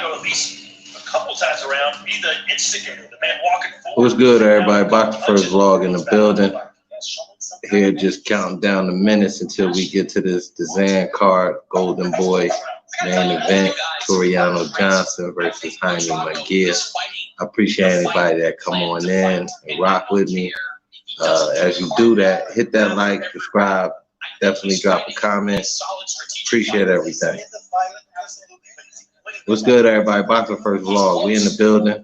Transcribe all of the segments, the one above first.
At least a couple times around, be the instigator, the man walking forward. What's good, everybody? Box the first vlog in the building. Here, just counting down the minutes until we get to this Dazan card, Golden Boy main event, Tureanojohnson versus Munguia. I appreciate anybody that come on in and rock with me. As you do that, hit that like, subscribe, definitely drop a comment. Appreciate everything. What's good, everybody? Box the first vlog. We in the building.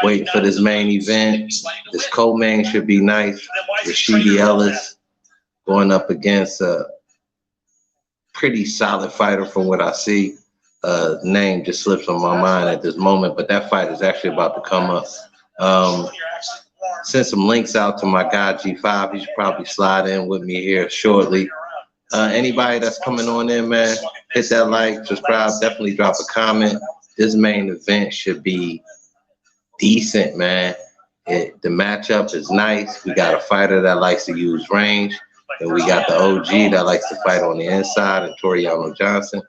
Waiting for this main event. This co-main should be nice. Rashidi Ellis going up against a pretty solid fighter from what I see. Name just slips on my mind at this moment, but that fight is actually about to come up. Send some links out to my guy G5. He should probably slide in with me here shortly. Anybody that's coming on in, man, hit that like, subscribe, definitely drop a comment. This main event should be decent, man. The matchup is nice. We got a fighter that likes to use range, and we got the OG that likes to fight on the inside, and Tureanojohnson.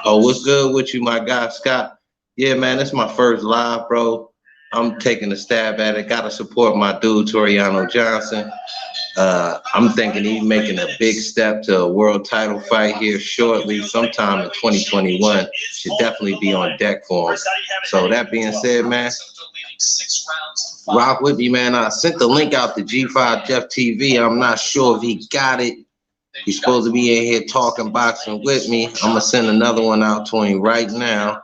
Oh, what's good with you, my guy, Scott? Yeah, man, it's my first live, bro. I'm taking a stab at it. Got to support my dude, Tureanojohnson. I'm thinking he's making a big step to a world title fight here shortly, sometime in 2021. Should definitely be on deck for him. So that being said, man, rock with me, man. I sent the link out to G5 Jeff TV. I'm not sure if he got it. He's supposed to be in here talking boxing with me. I'm going to send another one out to him right now.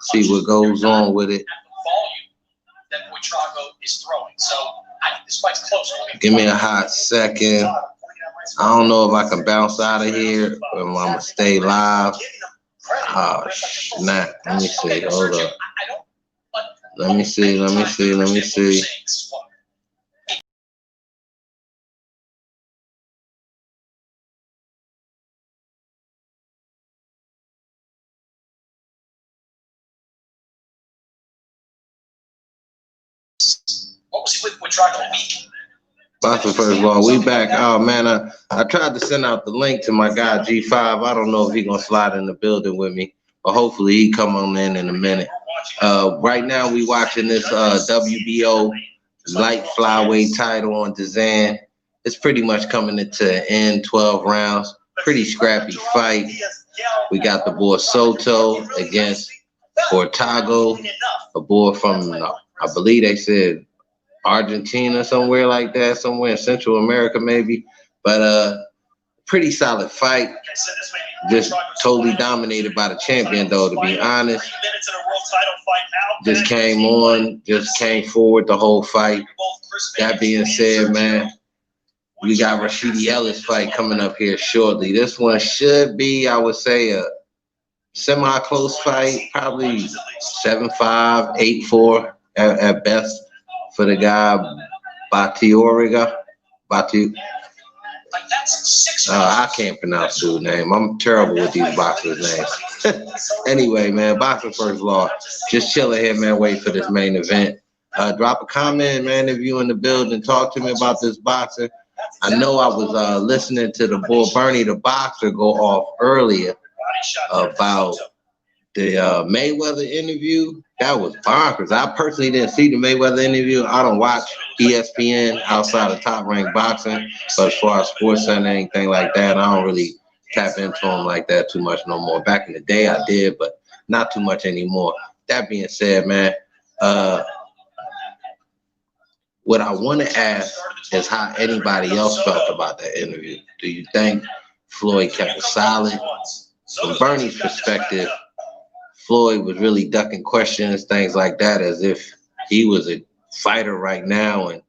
See what goes on with it. Give me a hot second. I don't know if I can bounce out of here or if I'm going to stay live. Oh, snap. Let me see. Hold up. Let me see. What was he with Trago Week? Boxing first of all, we back. Oh man, I tried to send out the link to my guy G5. I don't know if he's gonna slide in the building with me, but hopefully he come on in a minute. Right now we watching this WBO light flyweight title on Dazan. It's pretty much coming into an end, 12 rounds. Pretty scrappy fight. We got the boy Soto against Ortago, a boy from I believe they said Argentina, somewhere like that, somewhere in Central America maybe, but pretty solid fight. Just totally dominated by the champion though, to be honest. Just came forward the whole fight. That being said, man, we got Rashidi Ellis fight coming up here shortly. This one should be, I would say, a semi-close fight, probably 7-5, 8-4 at best. For the guy, Batioriga. I can't pronounce the dude's name. I'm terrible with these boxers' names. Anyway, man, boxing first law. Just chilling here, man, wait for this main event. Drop a comment, man, if you in the building. Talk to me about this boxing. I know I was listening to the boy Bernie the boxer go off earlier about the Mayweather interview. That was bonkers. I personally didn't see the Mayweather interview. I don't watch ESPN outside of Top Rank Boxing. But as far as Sports Center, anything like that, I don't really tap into them like that too much no more. Back in the day, I did, but not too much anymore. That being said, man, what I want to ask is how anybody else felt about that interview. Do you think Floyd kept it solid? From Bernie's perspective, Floyd was really ducking questions, things like that, as if he was a fighter right now and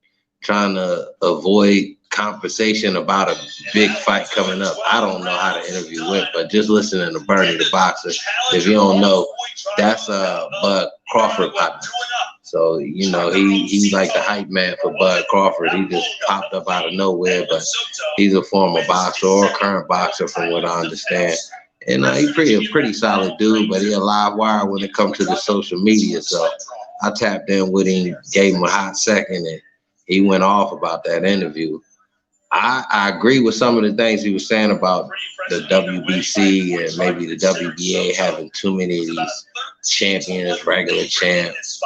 trying to avoid conversation about a big fight coming up. I don't know how the interview went, but just listening to Bernie the boxer, if you don't know, that's Bud Crawford partner. So, you know, he's like the hype man for Bud Crawford. He just popped up out of nowhere, but he's a former boxer or a current boxer from what I understand. And he's a pretty solid dude, but he's a live wire when it comes to the social media. So I tapped in with him, gave him a hot second, and he went off about that interview. I agree with some of the things he was saying about the WBC and maybe the WBA having too many of these champions, regular champs.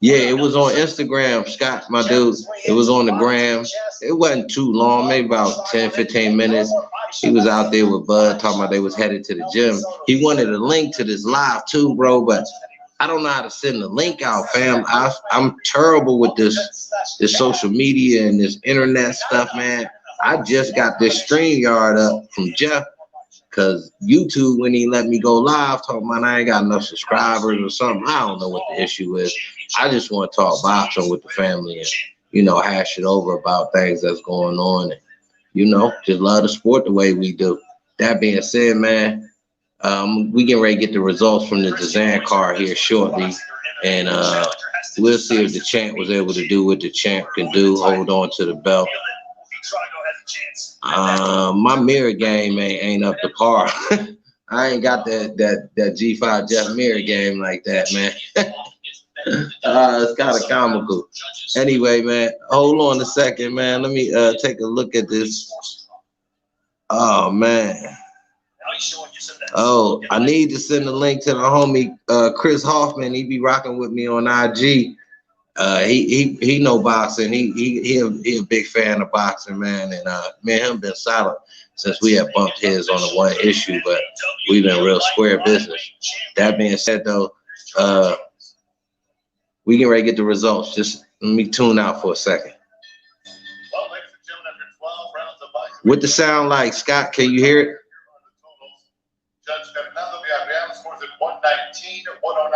Yeah, it was on Instagram, Scott, my dude. It was on the gram. It wasn't too long, maybe about 10, 15 minutes. He was out there with Bud talking about they was headed to the gym. He wanted a link to this live too, bro, but I don't know how to send the link out, fam. I'm terrible with this social media and this internet stuff, man. I just got this StreamYard up from Jeff because YouTube wouldn't even let me go live talking about I ain't got enough subscribers or something. I don't know what the issue is. I just want to talk boxing with the family and, you know, hash it over about things that's going on and, you know, just love the sport the way we do. That being said, man, we getting ready to get the results from the Dazan card here shortly, and we'll see if the champ was able to do what the champ can do, hold on to the belt. My mirror game ain't up to par. I ain't got that G5 Jeff mirror game like that, man. It's kind of comical. Anyway, man, hold on a second, man. Let me take a look at this. Oh, man. Oh, I need to send a link to the homie Chris Hoffman. He be rocking with me on IG. He know boxing. He a big fan of boxing, man. And me and him been solid since we have bumped heads on the one issue, but we've been real square business. That being said, though, we can ready to get the results. Just let me tune out for a second. What the sound like, Scott? Can you hear it? Judge Fernando Villarreal scores at 119, 109.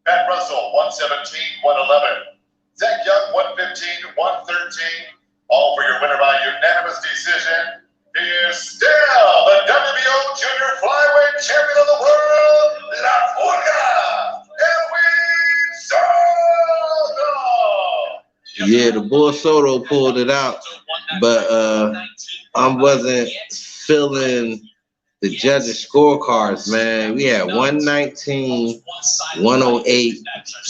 Pat Russell, 117, 111. Zach Young, 115, 113. All for your winner by unanimous decision. He is still the WBO Junior Flyweight Champion of the World, La Furia, Edwin Soto. Yeah, the Bull Soto pulled it out, but I wasn't feeling the judges' scorecards, man. We had 119, 108.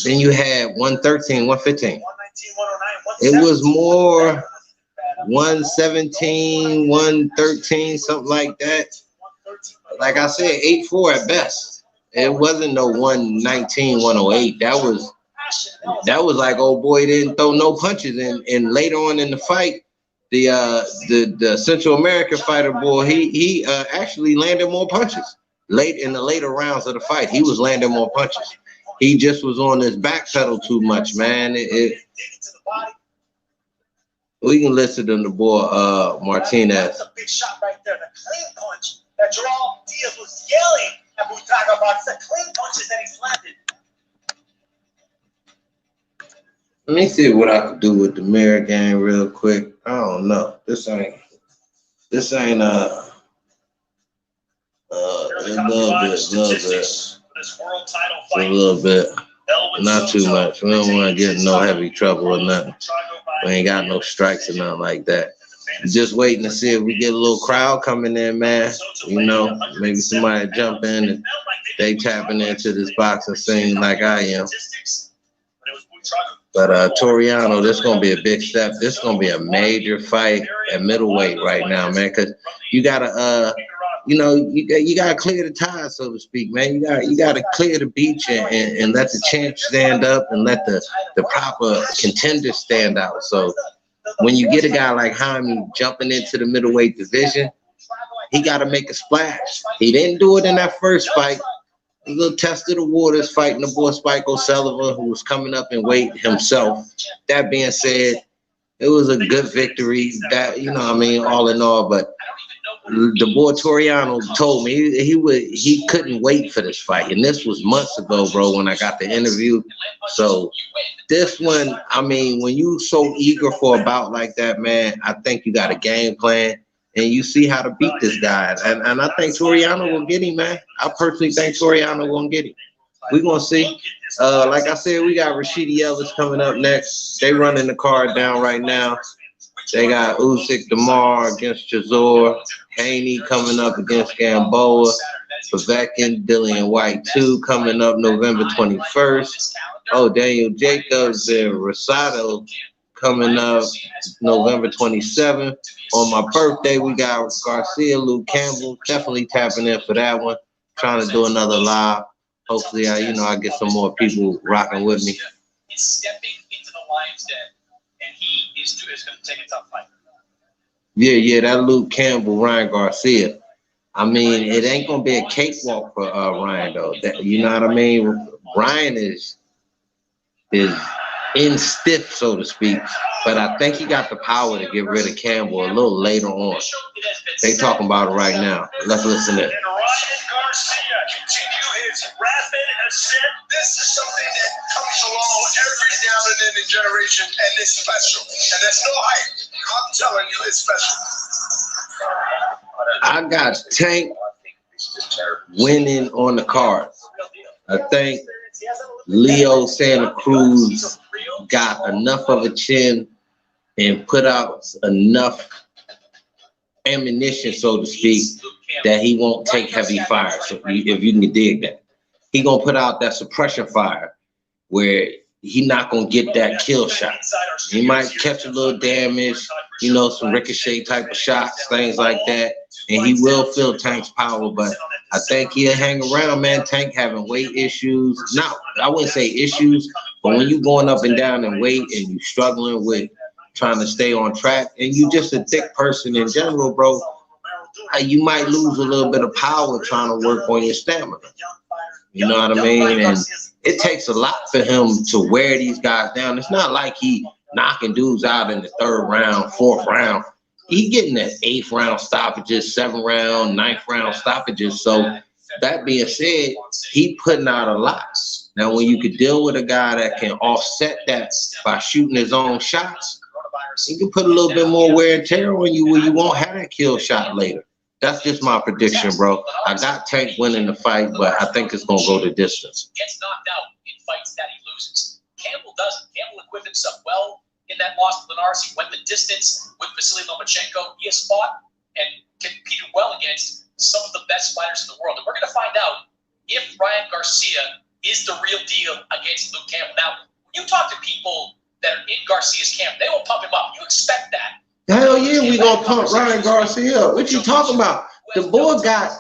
Then you had 113, 115. It was more 117, 113, something like that. Like I said, 8-4 at best. It wasn't no 119, 108. That was like old boy didn't throw no punches. And later on in the fight, the Central American fighter boy, he actually landed more punches late in the later rounds of the fight. He was landing more punches. He just was on his back pedal too much, man. We can listen to the boy Martinez. That's a big shot right there. The clean punch that Jerome Diaz was yelling at Butaga about. It's the clean punches that he's landed. Let me see what I could do with the mirror game real quick. I don't know. This ain't a little bit. Not too much. We don't want to get in no heavy trouble or nothing. We ain't got no strikes or nothing like that. Just waiting to see if we get a little crowd coming in, man. You know, maybe somebody jump in and they tapping into this boxing scene like I am. But Tureano, this is gonna be a big step. This is gonna be a major fight at middleweight right now, man. Because you gotta, you gotta clear the tide, so to speak, man. You gotta clear the beach and let the champ stand up and let the proper contenders stand out. So when you get a guy like Jaime jumping into the middleweight division, he got to make a splash. He didn't do it in that first fight. A little test of the waters fighting the boy Spike O'Sullivan, who was coming up in weight himself. That being said, it was a good victory. That, all in all, but the boy Tureano told me he couldn't wait for this fight. And this was months ago, bro, when I got the interview. So this one, when you so eager for a bout like that, man, I think you got a game plan. And you see how to beat this guy. And I think Tureano will get him, man. I personally think Tureano will get him. We're going to see. Like I said, we got Rashidi Ellis coming up next. They running the card down right now. They got Usyk Damar against Chisora. Haney coming up against Gamboa. Povetkin, Dillian White 2 coming up November 21st. Oh, Daniel Jacobs and Rosado coming up November 27th. On my birthday, we got Garcia, Luke Campbell. Definitely tapping in for that one. Trying to do another live. Hopefully, I get some more people rocking with me. He's stepping into the lion's den, and he is going to take a tough fight. Yeah, that Luke Campbell, Ryan Garcia. I mean, it ain't gonna be a cakewalk for Ryan though. You know what I mean? Ryan is in stiff, so to speak. But I think he got the power to get rid of Campbell a little later on. They talking about it right now. Let's listen in. And Ryan Garcia continue his rapid ascent. This is something that comes along every now and then in generation, and it's special. And there's no hype. I'm telling you, it's special. I got Tank winning on the cards. I think Leo Santa Cruz got enough of a chin and put out enough ammunition, so to speak, that he won't take heavy fire. So if you can dig that, he gonna put out that suppression fire where he not gonna get that kill shot. He might catch a little damage, some ricochet type of shots, things like that, and he will feel Tank's power. But I think he'll hang around, man. Tank having weight issues. Now, I wouldn't say issues, but when you going up and down in weight and you struggling with trying to stay on track, and you just a thick person in general, bro, you might lose a little bit of power trying to work on your stamina. You know what I mean? And it takes a lot for him to wear these guys down. It's not like he knocking dudes out in the 3rd round, 4th round. He getting that 8th round stoppages, 7th round, 9th round stoppages. So that being said, he putting out a lot. Now, when you could deal with a guy that can offset that by shooting his own shots, he can put a little bit more wear and tear on you where you won't have that kill shot later. That's just my prediction, bro. I got Tank winning the fight, but I think it's gonna go the distance. Gets knocked out in fights that he loses. Campbell doesn't. Campbell equipped himself well in that loss to Linares. He went the distance with Vasily Lomachenko. He has fought and competed well against some of the best fighters in the world. And we're gonna find out if Ryan Garcia is the real deal against Luke Campbell. Now, when you talk to people that are in Garcia's camp, they will pump him up. You expect that. Hell yeah, we gonna pump Ryan Garcia up. What you talking about? The boy got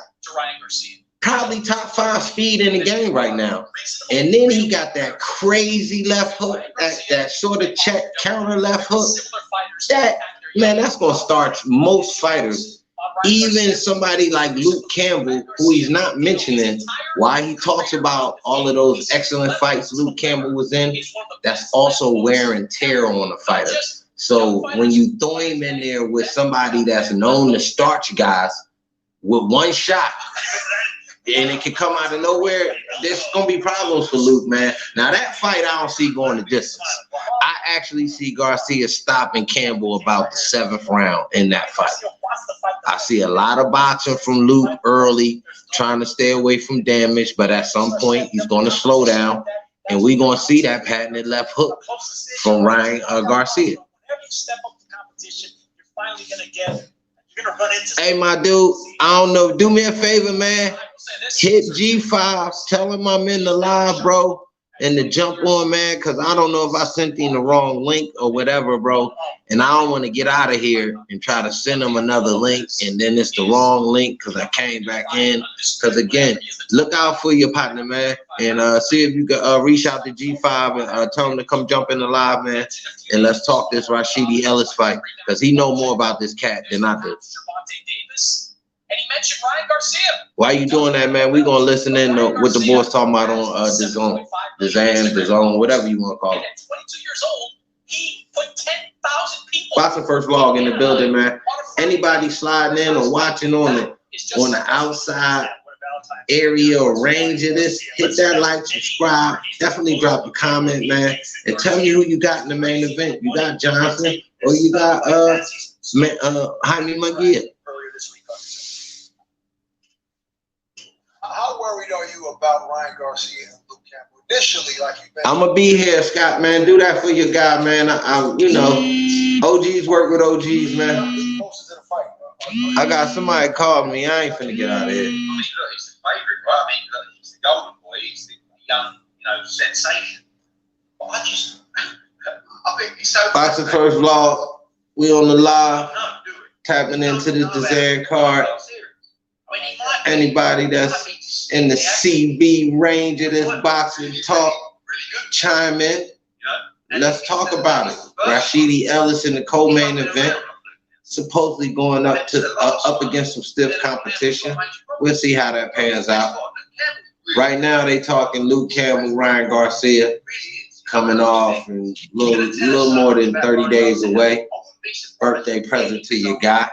probably top 5 speed in the game right now. And then he got that crazy left hook, that sort of check counter left hook. That's gonna start most fighters. Even somebody like Luke Campbell, who he's not mentioning, why he talks about all of those excellent fights Luke Campbell was in, that's also wear and tear on a fighter. So when you throw him in there with somebody that's known to starch guys with one shot, and it can come out of nowhere, there's gonna be problems for Luke, man. Now that fight I don't see going the distance. I actually see Garcia stopping Campbell about the 7th round in that fight. I see a lot of boxing from Luke early, trying to stay away from damage, but at some point he's gonna slow down, and we're gonna see that patented left hook from Ryan Garcia. Step up the competition, you're finally gonna run into. Hey, my dude, I don't know. Do me a favor, man. Hit G5, tell him I'm in the live, bro, and to jump on, man, because I don't know if I sent him the wrong link or whatever, bro. And I don't want to get out of here and try to send him another link, and then it's the wrong link because I came back in. Because again, look out for your partner, man, and see if you can reach out to G5 and tell him to come jump in the live, man, and let's talk this Rashidi Ellis fight because he know more about this cat than I do. And he mentioned Ryan Garcia. Why you doing that, man? We gonna listen in to what the boys talking about on the zone, whatever you want to call it. At 22 years old, he put 10,000 people. Boxing First Vlog in the building, man. Anybody sliding in or watching on the outside area or range of this, hit that like, subscribe. Definitely drop a comment, man, and tell me who you got in the main event. You got Johnson or you got Jaime Munguia. How worried are you about Ryan Garcia and Luke Campbell? Initially, like you mentioned. I'm gonna be here, Scott, man. Do that for your guy, man. OGs work with OGs, man. I got somebody called me. I ain't finna get out of here. He's the favorite, right? I mean, he's the golden boy. He's the young, sensation. But Boxing First Vlog. We on the live, tapping into this design card. Anybody that's in the CB range of this boxing talk, chime in. Let's talk about it. Rashidi Ellis in the co-main event, supposedly going up against some stiff competition. We'll see how that pans out. Right now, they talking Luke Campbell, Ryan Garcia, coming off and a little more than 30 days away. Birthday present to your guy.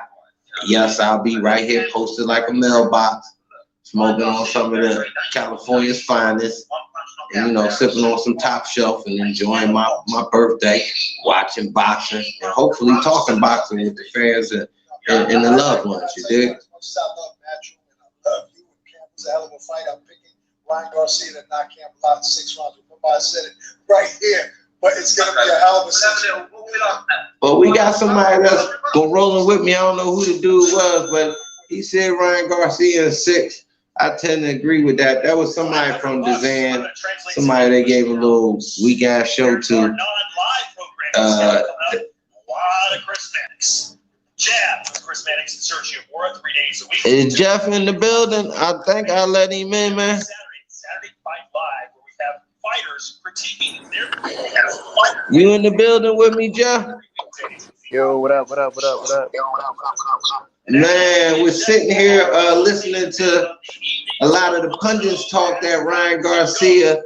Yes, I'll be right here posted like a mailbox, smoking on some of the California's finest, and sipping on some top shelf and enjoying my birthday, watching boxing, and hopefully talking boxing with the fans and the loved ones. You dig? It's a hell of a fight. I'm picking Ryan Garcia to knock Campbell out in 6 rounds. Remember, I said it right here, but it's going to be a hell of a situation. Well, we got somebody that's going rolling with me. I don't know who the dude was, but he said Ryan Garcia in 6. I tend to agree with that. That was somebody from Dizan, somebody they gave a little weak-ass show to. Is Jeff in the building? I think I let him in, man. Saturday Fight Live, where we have fighters critiquing their. You in the building with me, Jeff? Yo, what up? Man, we're sitting here listening to a lot of the pundits talk that Ryan Garcia,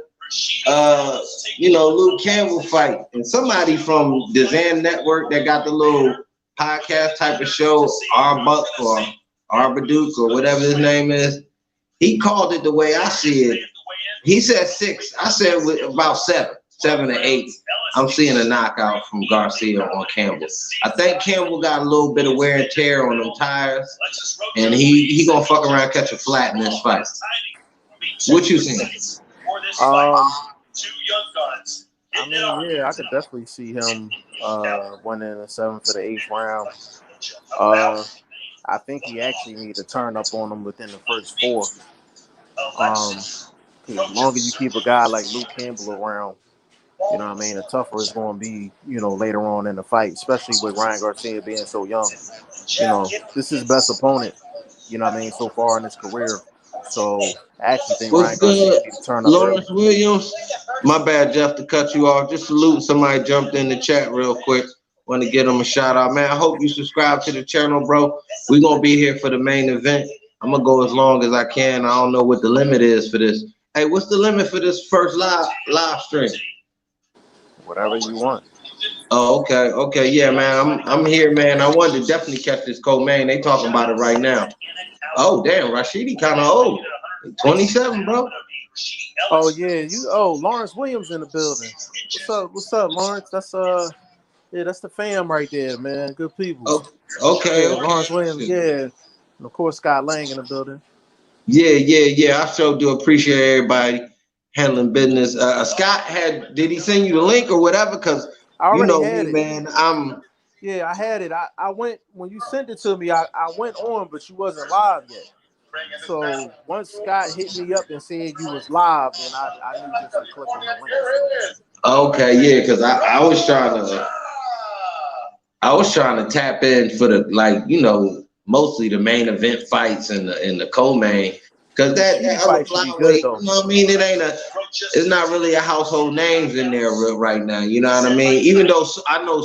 Luke Campbell fight. And somebody from Dizan Network that got the little podcast type of show, Arbuck or Arbaduke or whatever his name is, he called it the way I see it. He said 6. I said about 7 or 8. I'm seeing a knockout from Garcia on Campbell. I think Campbell got a little bit of wear and tear on them tires, and he gonna fuck around, catch a flat in this fight. What you think? I could definitely see him winning the 7th or the 8th round. I think he actually need to turn up on him within the first 4. As long as you keep a guy like Luke Campbell around, the tougher it's going to be, later on in the fight, especially with Ryan Garcia being so young. This is his best opponent, so far in his career. So I actually think Ryan Garcia needs to turn up. Lawrence Williams, my bad, Jeff, to cut you off. Just salute somebody jumped in the chat real quick. Want to give them a shout out, man. I hope you subscribe to the channel, bro. We're going to be here for the main event. I'm going to go as long as I can. I don't know what the limit is for this. Hey, what's the limit for this first live stream? Whatever you want. Oh, okay, yeah, man. I'm here, man. I wanted to definitely catch this co-main. They talking about it right now. Oh, damn, Rashidi kind of old. 27, bro. Oh yeah, Lawrence Williams in the building. What's up, Lawrence? That's the fam right there, man. Good people. Oh, okay. Lawrence Williams, yeah. And of course, Scott Lang in the building. Yeah. I sure do appreciate everybody handling business. Scott did he send you the link or whatever? Because you know me, man. Yeah, I had it. I went when you sent it to me. I went on, but you wasn't live yet. So once Scott hit me up and said you was live, then I knew just to click on the link. Okay, yeah, because I was trying to tap in for the mostly the main event fights and the co-main. Because that other flyweight, you know what I mean? It's not really a household names in there right now. You know what I mean? Even though I know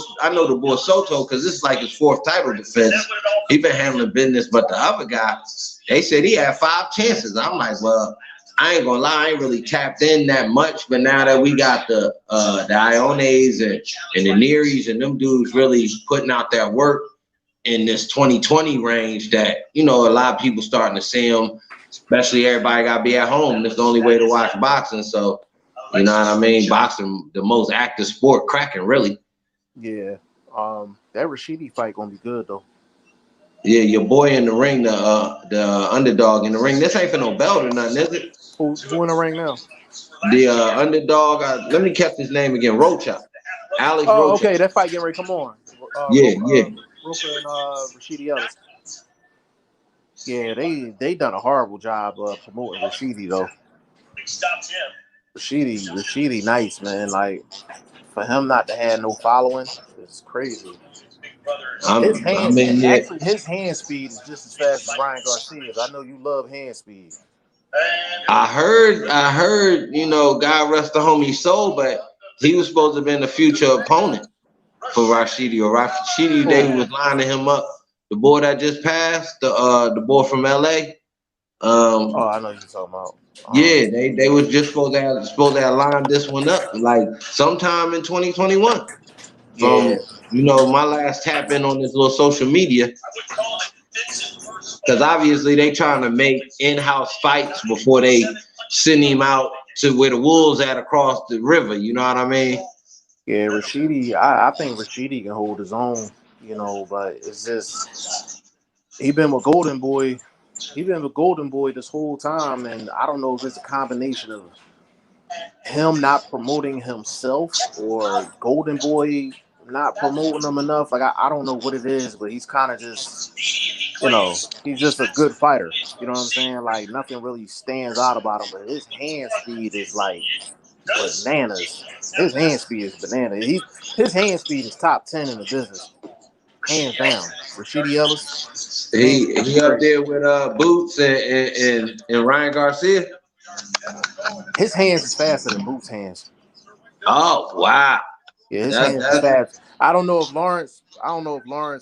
the boy Soto, because this is like his 4th title defense. He been handling business, but the other guy, they said he had 5 chances. I'm like, well, I ain't gonna lie, I ain't really tapped in that much. But now that we got the Iones and the Nearies and them dudes really putting out their work in this 2020 range, that a lot of people starting to see them. Especially everybody got to be at home. That's the only way to watch boxing. So, you know what I mean? Boxing, the most active sport, cracking, really. Yeah. That Rashidi fight going to be good, though. Yeah, your boy in the ring, the underdog in the ring. This ain't for no belt or nothing, is it? Who in the ring now? The underdog. Let me catch his name again. Rocha. Alex Rocha. Oh, okay. That fight getting ready. Come on. Yeah. Rocha and Rashidi Ellis. Yeah, they done a horrible job of promoting Rashidi though. Rashidi, nice man. Like for him not to have no following is crazy. His hand speed is just as fast as Ryan Garcia's. I know you love hand speed. I heard, you know, God rest the homie's soul, but he was supposed to have been the future opponent for Rashidi. Or Rashidi, they was lining him up. The boy that just passed, the boy from LA. Oh, I know you're talking about. Yeah, they was just supposed to have lined this one up like sometime in 2021. From you know, my last tap in on this little social media, because obviously they trying to make in-house fights before they send him out to where the wolves at across the river. You know what I mean? Yeah, Rashidi. I think Rashidi can hold his own. You know, but it's just he been with Golden Boy. He been with Golden Boy this whole time, and I don't know if it's a combination of him not promoting himself or Golden Boy not promoting him enough. Like I don't know what it is, but he's kind of just, you know, he's just a good fighter. You know what I'm saying? Like nothing really stands out about him, but his hand speed is like bananas. His hand speed is bananas. His hand speed is top 10 in the business, hands down. Rashidi Ellis, he up there with Boots and Ryan Garcia. His hands is faster than Boots' hands. Oh wow! Yeah, his hands is fast. I don't know if Lawrence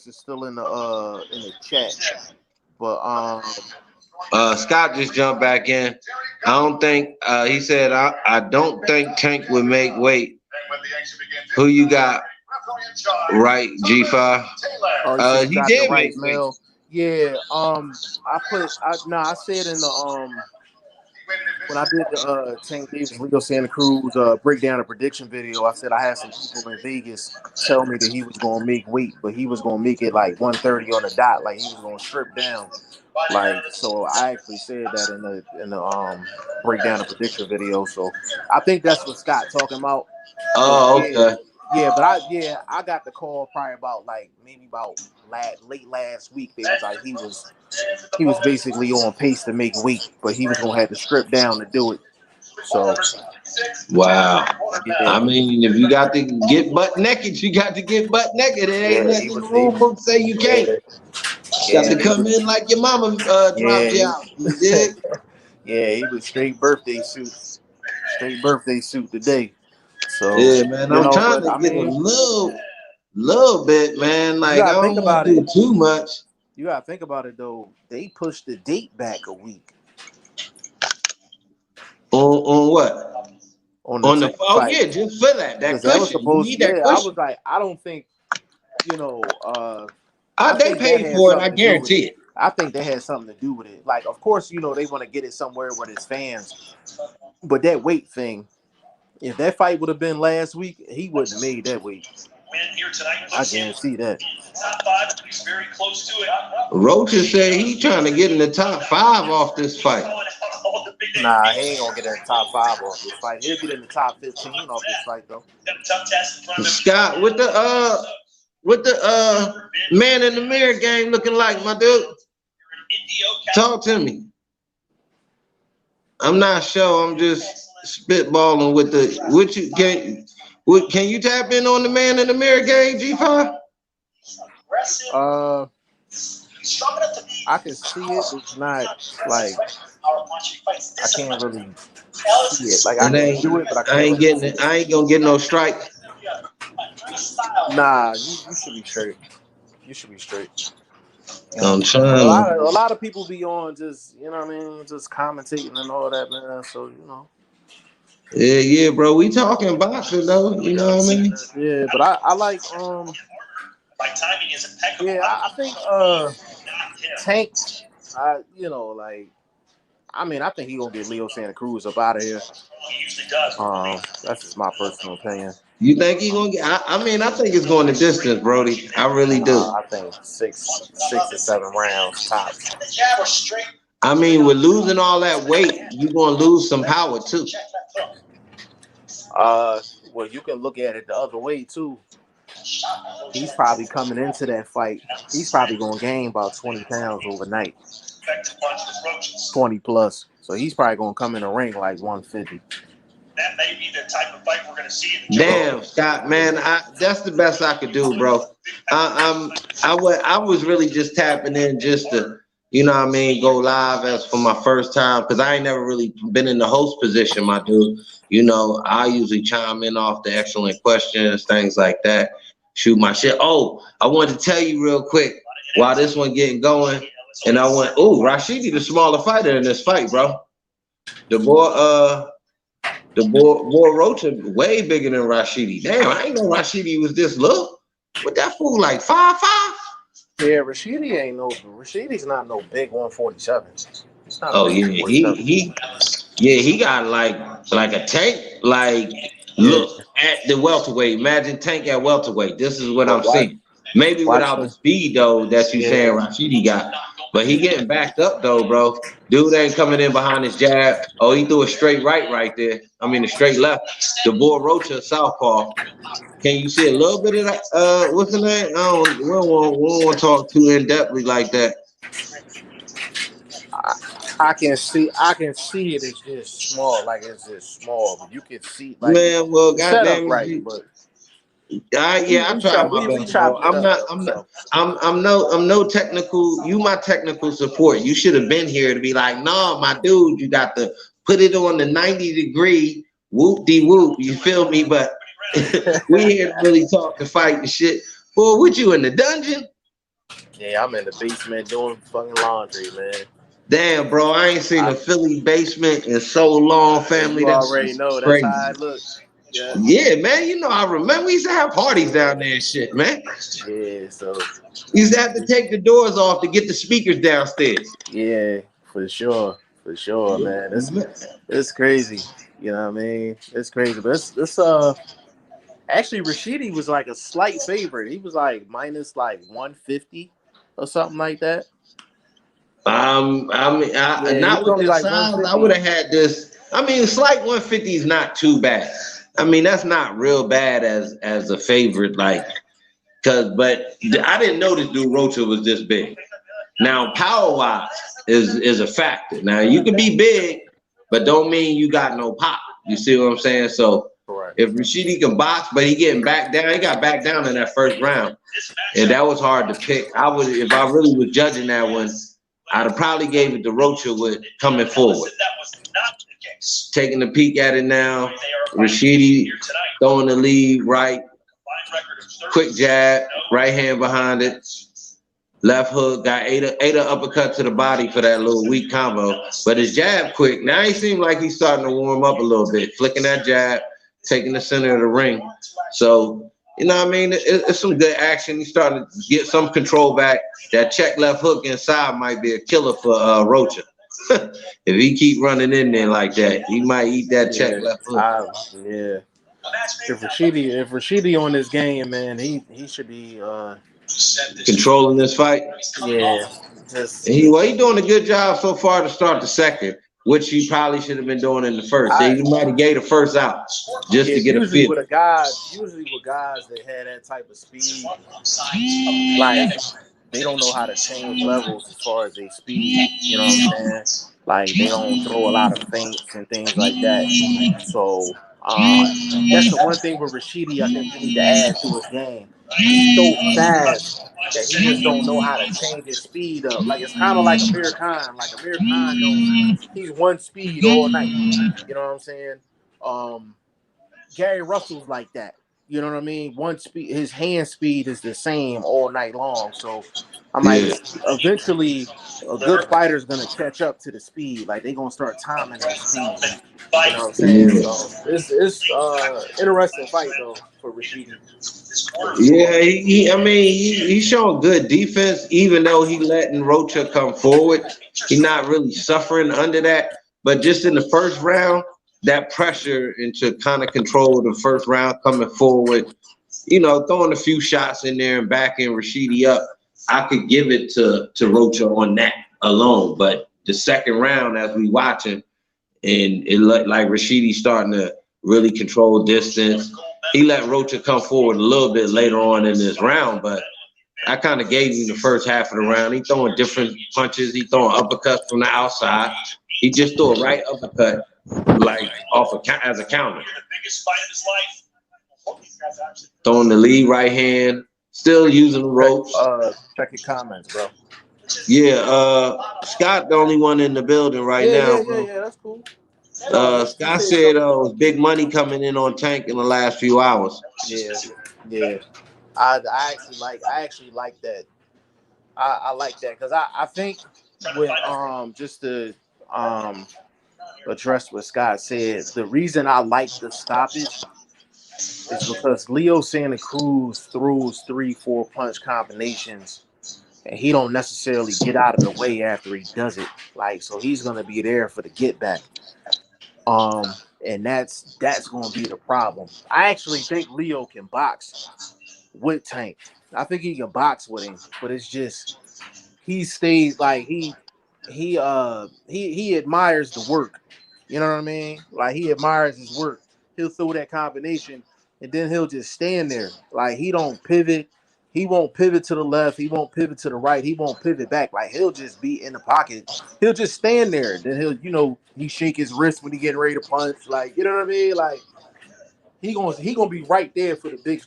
is still in the chat, but Scott just jumped back in. I don't think he said I don't think Tank would make weight. Who you got? Right, G5. He did make weight. Yeah. I said in the when I did the Tank Davis, Leo Santa Cruz breakdown and prediction video, I said I had some people in Vegas tell me that he was going to make weight, but he was going to make it like 130 on the dot, like he was going to strip down. Like, so I actually said that in the breakdown and prediction video. So I think that's what Scott talking about. Oh, okay. Yeah, but I got the call probably about late last week. They was like he was basically on pace to make weight, but he was gonna have to strip down to do it. So wow. Yeah. I mean, if you got to get butt naked, you got to get butt naked. It ain't nothing in the rule book say you can't. You got to come in like your mama dropped you out. You dig? Yeah, he was straight birthday suit today. So yeah, man, I'm trying to get a little bit, man. Like I don't want to do too much. You gotta think about it though. They pushed the date back a week. On what? On the fight. Yeah, just for that cushion. You need that cushion. I was like, I don't think, you know, they paid for it. I guarantee it. I think they had something to do with it. Like, of course, you know, they want to get it somewhere with his fans, but that weight thing. If that fight would have been last week, he wouldn't have made that weight. I guarantee that. Top 5, he's very close to it. Roaches said he's trying to get in the top 5 off this fight. Nah, he ain't gonna get in the top 5 off this fight. He'll get in the top 15 off this fight though. Scott, what the man in the mirror game looking like, my dude? Talk to me. I'm not sure. I'm just spitballing with can you tap in on the man in the mirror game, G5? I can see it. It's not like I can't really see it. Like I can do it, but I ain't getting it. I ain't gonna get no strike. Nah, you should be straight. You should be straight. I'm trying. A lot of people be on just, you know what I mean, just commentating and all that, man. So, you know. Yeah, bro. We talking boxing though, you know what I mean? Yeah, but I like my timing is impeccable. Yeah, I think Tank, you know, like I think he gonna get Leo Santa Cruz up out of here. He usually does. That's just my personal opinion. You think he gonna get? I think it's going the distance, Brody. I really do. I think 6 to 7 rounds tops. I mean, with losing all that weight, you gonna lose some power too. Well, you can look at it the other way too. He's probably coming into that fight. He's probably gonna gain about 20 pounds overnight. 20 plus. So he's probably gonna come in the ring like 150. that may be the type of fight we're going to see. In the Damn, Scott, man, that's the best I could do, bro. I was really just tapping in just to, you know what I mean, go live as for my first time, because I ain't never really been in the host position, my dude. You know, I usually chime in off the excellent questions, things like that, shoot my shit. Oh, I wanted to tell you real quick while this one getting going, and I went, oh, Rashidi the smaller fighter in this fight, bro. The boy Rocha way bigger than Rashidi. Damn, I ain't know Rashidi was this little. What that fool, like 5'5"? Yeah, Rashidi's not no big 147. Oh yeah, he got like a Tank. Like, look at the welterweight. Imagine Tank at welterweight. This is what I'm seeing. Maybe without the speed though that you saying Rashidi got, but he getting backed up though, bro. Dude ain't coming in behind his jab. Oh, he threw a straight right there. I mean a straight left. The boy Rocha southpaw. Can you see a little bit of that? What's the name? We don't want to talk too in depthly like that. I can see it. It's just small, like it's just small, but you can see, like, man. Well, goddamn, right, but I tried my best, bro. I'm no technical. You my technical support. You should have been here to be like, nah, my dude, you got to put it on the 90-degree whoop-de-whoop. You feel me? But we here to really talk to fight and shit. Boy, what you in the dungeon? Yeah, I'm in the basement doing fucking laundry, man. Damn, bro, I ain't seen a Philly basement in so long, family. You already know that's how it looks. Yeah, man, you know, I remember we used to have parties down there and shit, man. Yeah, so you used to have to take the doors off to get the speakers downstairs. Yeah, for sure, man. It's crazy. You know what I mean? It's crazy. But it's actually Rashidi was like a slight favorite. He was like minus like 150 or something like that. I mean, not with that size, I would have had this. I mean, slight 150 is not too bad. I mean, that's not real bad as a favorite, like, but I didn't know this dude Rocha was this big. Now, power-wise is a factor. Now, you can be big, but don't mean you got no pop. You see what I'm saying? So, if Rashidi can box, but he getting back down, he got back down in that first round, and that was hard to pick. If I really was judging that one, I'd have probably gave it to Rocha with coming forward. Taking a peek at it now, Rashidi throwing the lead right, quick jab, right hand behind it, left hook, got ate a uppercut to the body for that little weak combo, but his jab quick. Now he seems like he's starting to warm up a little bit, flicking that jab, taking the center of the ring. So, you know what I mean? It's some good action. He's starting to get some control back. That check left hook inside might be a killer for Rocha. If he keep running in there like that, he might eat that check left hook. Yeah. If Rashidi on this game, man, he should be controlling this fight. Yeah. He doing a good job so far to start the second, which he probably should have been doing in the first. He might have gave the first out just to get a feel. Usually with guys that had that type of speed, like, they don't know how to change levels as far as their speed. You know what I'm saying? Like, they don't throw a lot of feints and things like that. So that's the one thing with Rashidi I think you need to add to his game. He's so fast that he just don't know how to change his speed up. Like, it's kind of like Amir Khan. Like, Amir Khan, he's one speed all night. You know what I'm saying? Gary Russell's like that. You know what I mean? One speed, his hand speed is the same all night long. So I'm like, eventually a good fighter is gonna catch up to the speed. Like, they're gonna start timing that speed. You know what I'm saying? So it's interesting fight though for Rashidi. Yeah, he's showing good defense, even though he letting Rocha come forward. He's not really suffering under that. But just in the first round, that pressure into kind of control the first round, coming forward, you know, throwing a few shots in there and backing Rashidi up, I could give it to Rocha on that alone. But the second round, as we watching, and it looked like Rashidi starting to really control distance. He let Rocha come forward a little bit later on in this round, but I kind of gave him the first half of the round. He throwing different punches. He throwing uppercuts from the outside. He just threw a right uppercut, like off as a counter. The biggest fight of his life. Throwing the lead right hand, still using the ropes. Check your comments, bro. Yeah, Scott, the only one in the building right now. Yeah, that's cool. Scott said it was big money coming in on Tank in the last few hours. Yeah. I actually like that. I like that because I think with just to address what Scott said, the reason I like the stoppage is because Leo Santa Cruz throws 3-4 punch combinations, and he don't necessarily get out of the way after he does it. Like, so he's gonna be there for the get back. And that's gonna be the problem. I actually think Leo can box with Tank. I think he can box with him, but it's just he stays like he admires the work. You know what I mean? Like, he admires his work. He'll throw that combination and then he'll just stand there. Like, he don't pivot. He won't pivot to the left. He won't pivot to the right. He won't pivot back. Like, he'll just be in the pocket. He'll just stand there. Then he'll, he shake his wrist when he getting ready to punch. Like, you know what I mean? Like, he gonna be right there for the big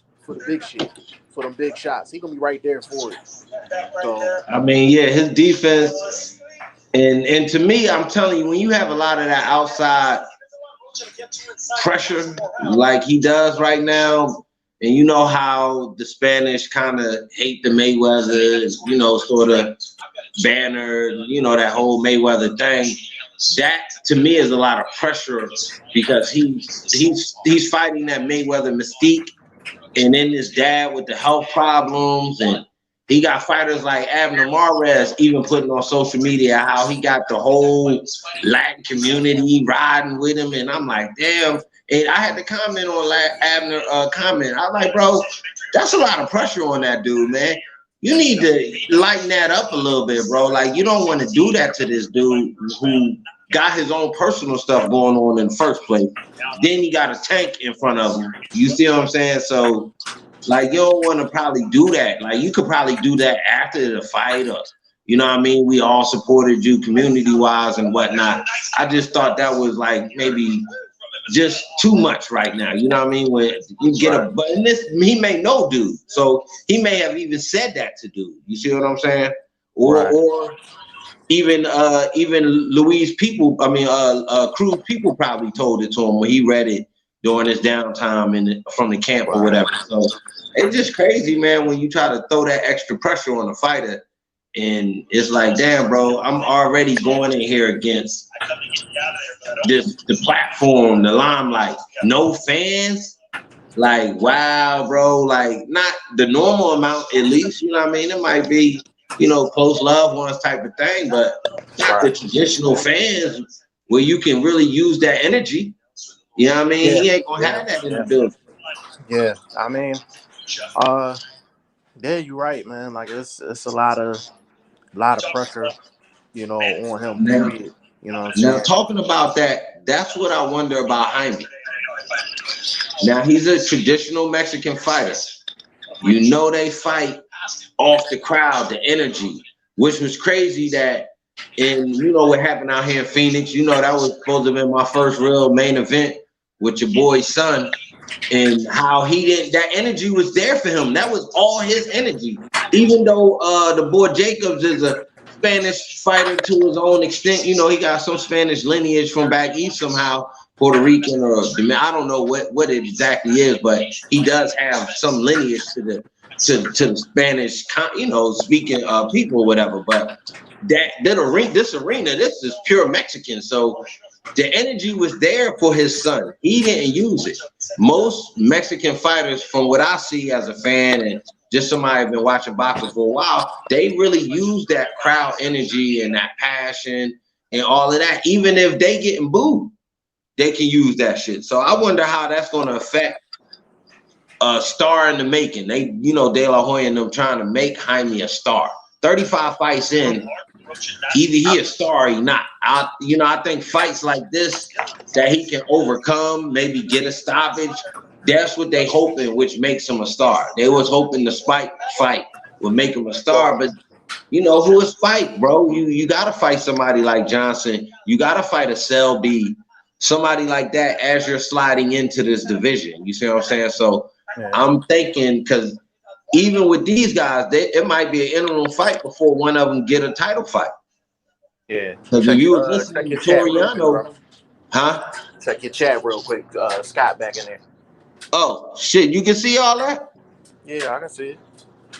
shit, for them big shots. He gonna be right there for it. So I mean, yeah, his defense, and to me, I'm telling you, when you have a lot of that outside pressure like he does right now, and you know how the Spanish kind of hate the Mayweather, sort of banner, that whole Mayweather thing. That to me is a lot of pressure because he's fighting that Mayweather mystique, and then his dad with the health problems, and he got fighters like Abner Mares even putting on social media how he got the whole Latin community riding with him, and I'm like, damn. And I had to comment on Abner comment. I was like, bro, that's a lot of pressure on that dude, man. You need to lighten that up a little bit, bro. Like, you don't want to do that to this dude who got his own personal stuff going on in the first place. Then he got a Tank in front of him. You see what I'm saying? So, like, you don't want to probably do that. Like, you could probably do that after the fight, or, you know what I mean? We all supported you community-wise and whatnot. I just thought that was, like, maybe just too much right now. You know what I mean? When you get but in this, he may know dude. So he may have even said that to dude. You see what I'm saying? Or even Louise Cruz people probably told it to him when he read it during his downtime from the camp or whatever. So it's just crazy, man, when you try to throw that extra pressure on a fighter, and it's like, damn, bro, I'm already going in here against the platform, the limelight, no fans. Like, wow, bro, like not the normal amount, at least, you know what I mean? It might be, close loved ones type of thing, but not the traditional fans where you can really use that energy. You know what I mean? He ain't gonna have that in the building. Yeah, I mean, yeah, you're right, man. Like, it's a lot of pressure, on him. Period. You know what I'm saying? Now, talking about that, that's what I wonder about Jaime. Now, he's a traditional Mexican fighter. They fight off the crowd, the energy, which was crazy that, and what happened out here in Phoenix, that was supposed to have been my first real main event with your boy's son, and how that energy was there for him. That was all his energy. Even though the boy Jacobs is a Spanish fighter to his own extent, he got some Spanish lineage from back east somehow, Puerto Rican, or I don't know what it exactly is, but he does have some lineage to the Spanish, speaking people or whatever. But this arena, this is pure Mexican. So the energy was there for his son. He didn't use it. Most Mexican fighters, from what I see as a fan and just somebody who's been watching boxing for a while, they really use that crowd energy and that passion and all of that. Even if they getting booed, they can use that shit. So I wonder how that's going to affect a star in the making. They, De La Hoya and them trying to make Jaime a star. 35 fights in, either he a star or he not. I think fights like this that he can overcome, maybe get a stoppage, that's what they hoping, which makes him a star. They was hoping the Spike fight would make him a star, but you know, who is fight, bro. You gotta fight somebody like Johnson. You gotta fight a Selby, somebody like that as you're sliding into this division. You see what I'm saying? So I'm thinking, because even with these guys, it might be an interim fight before one of them get a title fight. Yeah. Because if you was Check listening your to chat real quick, Tureano, bro. huh? Check your chat real quick. Scott back in there. Oh shit, you can see all that? Yeah, I can see it.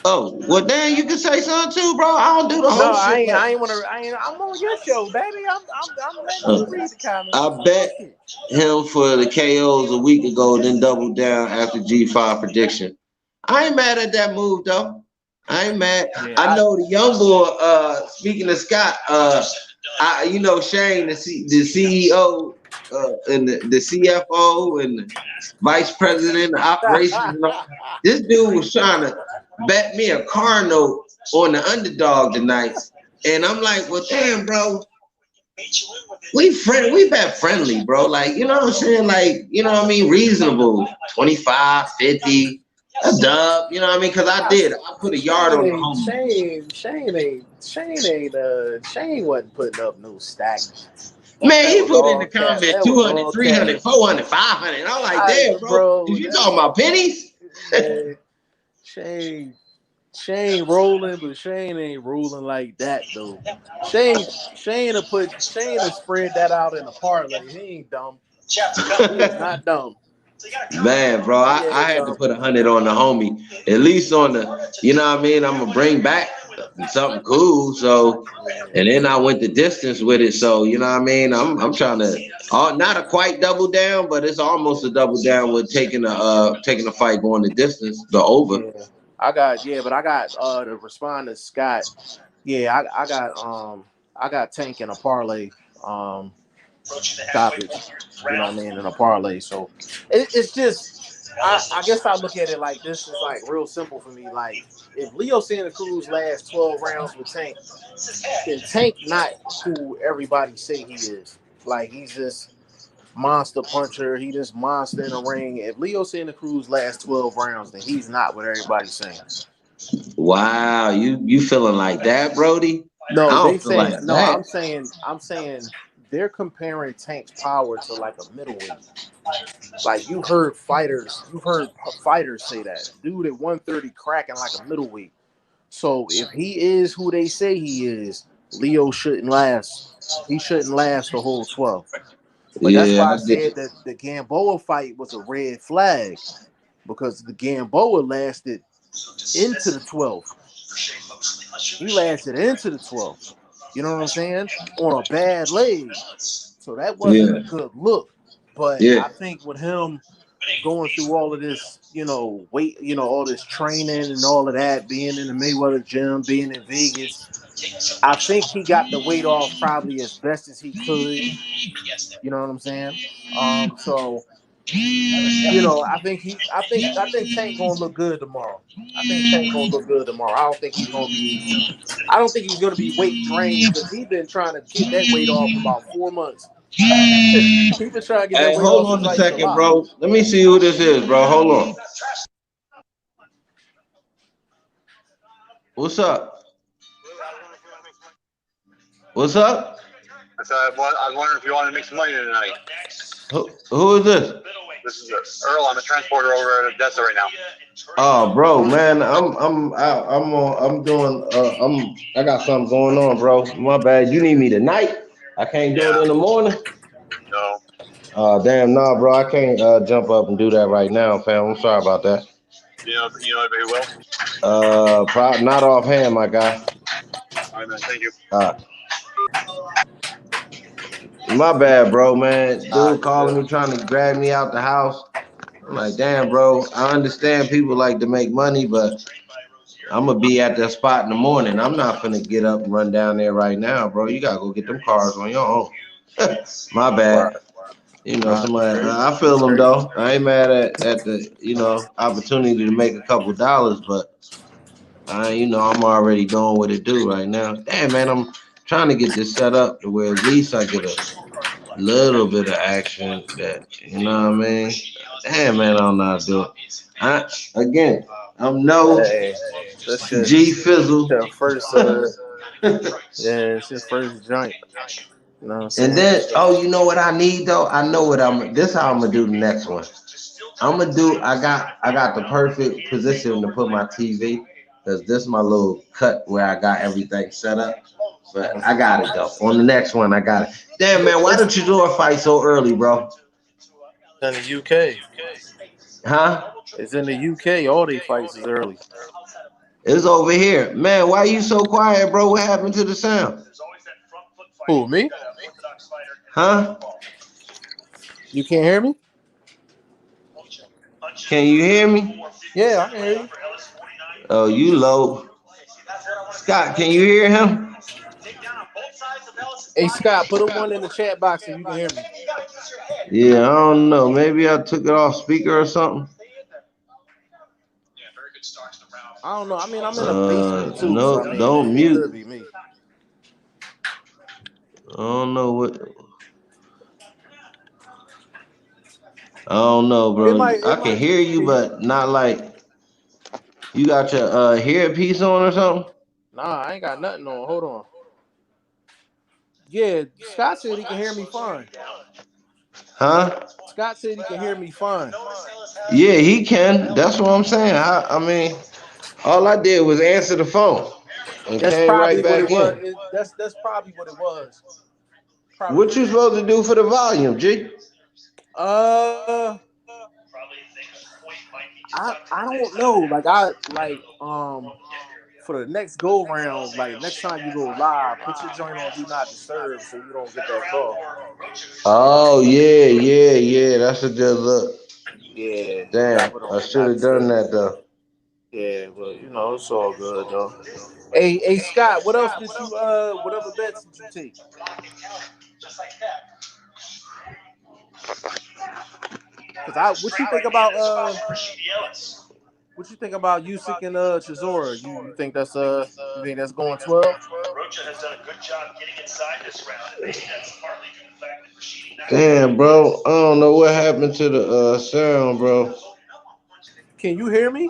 Oh, well then you can say something too, bro. I don't do the whole shit. I'm on your show, baby. I'm letting you read the comments. I bet him for the KOs a week ago, then doubled down after G5 prediction. I ain't mad at that move though. I ain't mad. Yeah, I know the young boy, speaking of Scott, you know Shane, the CEO and the CFO and the vice president of operations. This dude was trying to bet me a car note on the underdog tonight. And I'm like, well, damn, bro. We bet friendly, bro. Like, you know what I'm saying? Like, you know what I mean? Reasonable. 25, 50. A dub, you know what I mean? Because I put a yard on the home. Shane wasn't putting up no stack. Man, he put in the comment 200, 300, 400, 500. I'm like, damn, bro. Is you talking about pennies? Shane rolling, but Shane ain't rolling like that though. Shane to spread that out in a parlay. He ain't dumb. He is not dumb. Man, bro, I had to put 100 on the homie. At least on the, you know what I mean? I'm gonna bring back something cool. So, and then I went the distance with it. So, you know what I mean? I'm trying to, not a quite double down, but it's almost a double down with taking a fight going the distance, the over. Yeah. I got to respond to Scott. Yeah, I got Tank in a parlay stoppage. You know what I mean, in a parlay. So it's just I guess I look at it like this is like real simple for me. Like if Leo Santa Cruz lasts 12 rounds with Tank, then Tank not who everybody say he is. Like he's this monster puncher, he just monster in the ring. If Leo Santa Cruz lasts 12 rounds, then he's not what everybody's saying. Wow, you feeling like that, Brody? No, they saying like no. That. I'm saying they're comparing Tank's power to like a middleweight. Like you've heard fighters say that dude at 130 cracking like a middleweight. So if he is who they say he is, Leo shouldn't last. He shouldn't last the whole 12. But that's why I said that the Gamboa fight was a red flag, because the Gamboa lasted into the 12. He lasted into the 12. You know what I'm saying? On a bad leg. So that wasn't a good look. But I think with him going through all of this, all this training and all of that, being in the Mayweather gym, being in Vegas, I think he got the weight off probably as best as he could. You know what I'm saying? So I think Tank gonna look good tomorrow. I don't think he's gonna be weight drained, because he's been trying to get that weight off for about 4 months. He's been trying to get that weight off. Hold on a second, bro. Let me see who this is, bro. Hold on. What's up? What's up? I was wondering if you wanted to make some money tonight. Who is this? This is Earl. I'm a transporter over at Odessa right now. Oh, bro, man, I got something going on, bro. My bad. You need me tonight? I can't do it in the morning. No. Damn, nah, bro. I can't jump up and do that right now, fam. I'm sorry about that. You know anybody well? Probably not offhand, my guy. All right, man. Thank you. My bad, bro, man. Dude calling me, trying to grab me out the house. I'm like, damn, bro. I understand people like to make money, but I'm gonna be at that spot in the morning. I'm not gonna get up and run down there right now, bro. You gotta go get them cars on your own. My bad. Somebody. I feel them though. I ain't mad at the opportunity to make a couple dollars, but I'm already doing what it do right now. Damn, man, I'm trying to get this set up to where at least I get a little bit of action. That, you know what I mean? Damn, man, I don't know how to do it. I'm no Hey, that's G Fizzle. the first. Yeah, it's your first joint. You know what I'm saying? And then, oh, you know what I need though? I know what this how I'm gonna do the next one. I got the perfect position to put my TV because this is my little cut where I got everything set up. But I got it though. On the next one, I got it. Damn man, why don't you do a fight so early, bro? In the UK. Huh? It's in the UK. All they fights is early. It's over here. Man, why you so quiet, bro? What happened to the sound? Who, me? Huh? You can't hear me? Can you hear me? Yeah, I can hear you. Oh, you low. Scott, can you hear him? Hey, Scott, put a 1 in the chat box so you can hear me. Yeah, I don't know. Maybe I took it off speaker or something. I don't know. I mean, I'm in a basement too, No, so I mean, don't it mute. could be me. I don't know what. I don't know, bro. I can hear you, but not like you got your earpiece on or something. Nah, I ain't got nothing on. Hold on. Yeah, Scott said he can hear me fine. Huh? Scott said he can hear me fine. Yeah, he can. That's what I'm saying. I mean, all I did was answer the phone and That's came probably right what back it was. in. That's probably what it was. What you supposed to do for the volume, G? I don't know. For the next go round, like next time you go live, put your joint on do not disturb so you don't get that call. Oh yeah. That's a good look. Yeah. Damn, I should have done that though. Yeah, well, it's all good though. Hey, Scott, what else did you what other bets did you take? What you think about Usyk and Chisora? You think that's going 12? Rocha has done a good job getting inside this round, and maybe that's partly due to the fact that Rashidi. Damn, bro. I don't know what happened to the sound, bro. Can you hear me?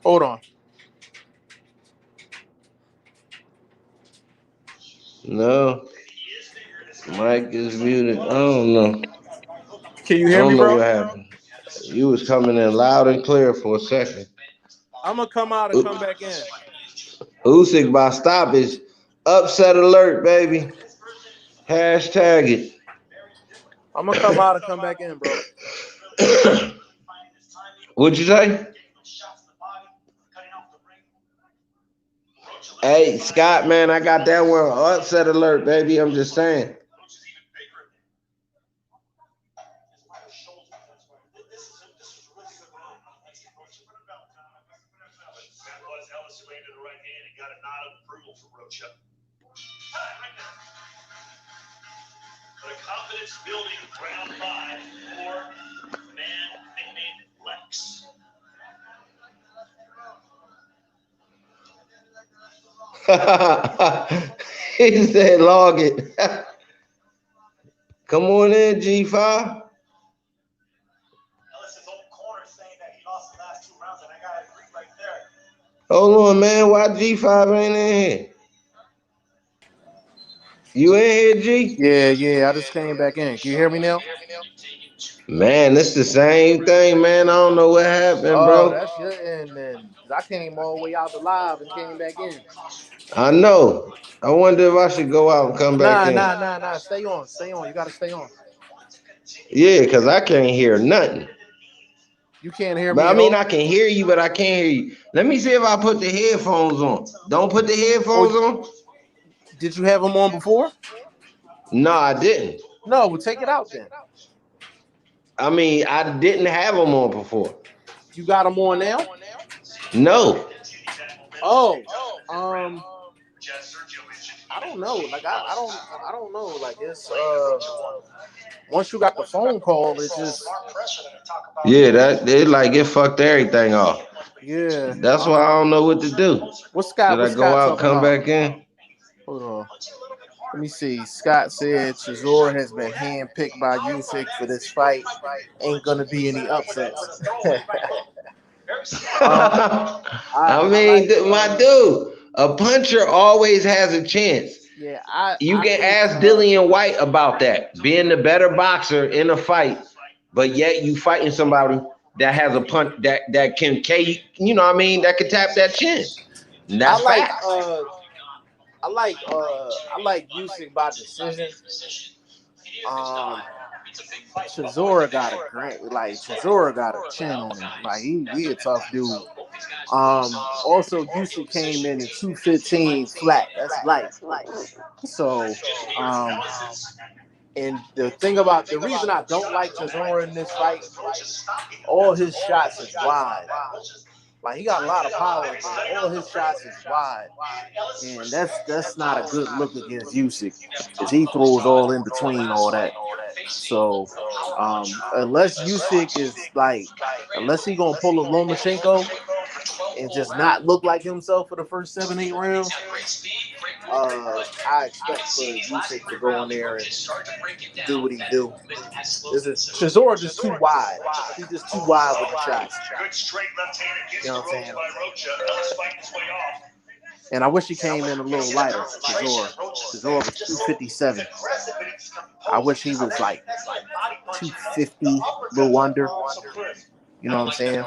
Hold on. No. Mic is muted. I don't know. Can you hear me, bro? What happened. You was coming in loud and clear for a second. I'm gonna come out and come back in. Usyk by stoppage. Upset alert, baby. Hashtag it. I'm gonna come out and come back in, bro. What'd you say? Hey, Scott, man, I got that one. Upset alert, baby. I'm just saying. The confidence building round 5 for man nicknamed Lex. He said log it. Come on in, G5. Ellis's old corner saying that he lost the last 2 rounds, and I gotta agree right there. Hold on, man. Why G5 ain't in here? You in here, G? Yeah. I just came back in. Can you hear me now? Man, it's the same thing, man. I don't know what happened, bro. That's your end, then. I came all the way out the live and came back in. I know. I wonder if I should go out and come back in. Nah. Stay on. You gotta stay on. Yeah, because I can't hear nothing. You can't hear me. But I mean, I can hear you, but I can't hear you. Let me see if I put the headphones on. Don't put the headphones on? Did you have them on before? No, I didn't. No, well, take it out then. I mean, I didn't have them on before. You got them on now? No. Oh, I don't know. Like I don't know. Like it's once you got the phone call, it's just it fucked everything off. Yeah. That's why I don't know what to do. What's Scott? Should I go out, come back in? Hold on. Let me see. Scott said Chisora has been handpicked by Usyk for this fight. Ain't gonna be any upsets. I mean, my dude, a puncher always has a chance. Yeah, You can ask Dillian White about that, being the better boxer in a fight, but yet you fighting somebody that has a punch that can you know what I mean, that can tap that chin. And that's fact. I like Usyk by decision. Chisora got a chin on him. Like he a tough dude. Also Usyk came in at 215 flat. That's light. So and the reason I don't like Chisora in this fight, all his shots is wide. Like he got a lot of power, but all his shots is wide, and that's not a good look against Usyk, because he throws all in between all that. So unless Usyk unless he gonna pull a Lomachenko and just not look like himself for the first 7-8 rounds, I expect for Usyk to go in there and do what he do. Chisora just too wide. He's just too wide with the shots. You know what I'm saying? And I wish he came in a little lighter. Chisora was 257. I wish he was like 250, a little under. You know what I'm saying?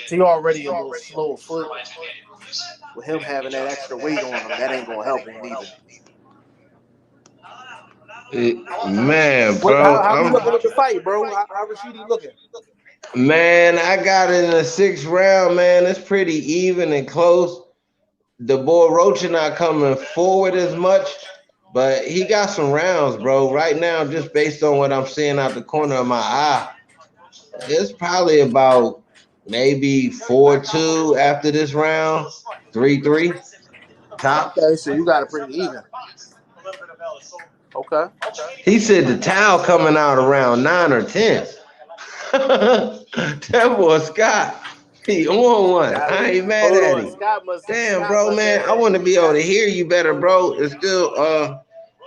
He already a little slow foot. With him having that extra weight on him, that ain't gonna help him either. Man, bro, how you looking at the fight, bro? How Rashidi looking? Man, I got it in the 6th round, man. It's pretty even and close. The boy Rocha not coming forward as much, but he got some rounds, bro. Right now, just based on what I'm seeing out the corner of my eye, it's probably about maybe 4-2 after this round, 3-3 top. Okay, so you got it pretty even. Okay. He said the towel coming out around 9 or 10. That boy Scott, he on one. I ain't mad at him. Damn, bro, man, I want to be able to hear you better, bro. And still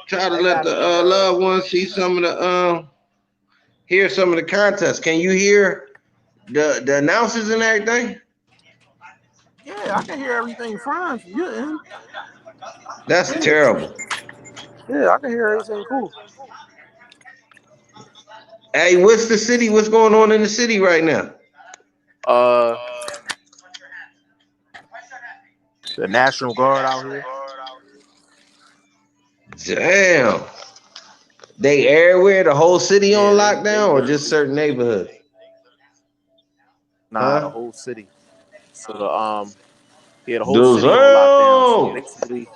try to let the loved ones see some of the hear some of the contests. Can you hear the announcers and everything? Yeah, I can hear everything fine from your end. That's terrible. Yeah, I can hear everything cool. Hey, what's the city? What's going on in the city right now? The National Guard out here. Damn. They everywhere, the whole city on lockdown, or just certain neighborhoods? Nah, the whole city. So the whole city on lockdown. So basically,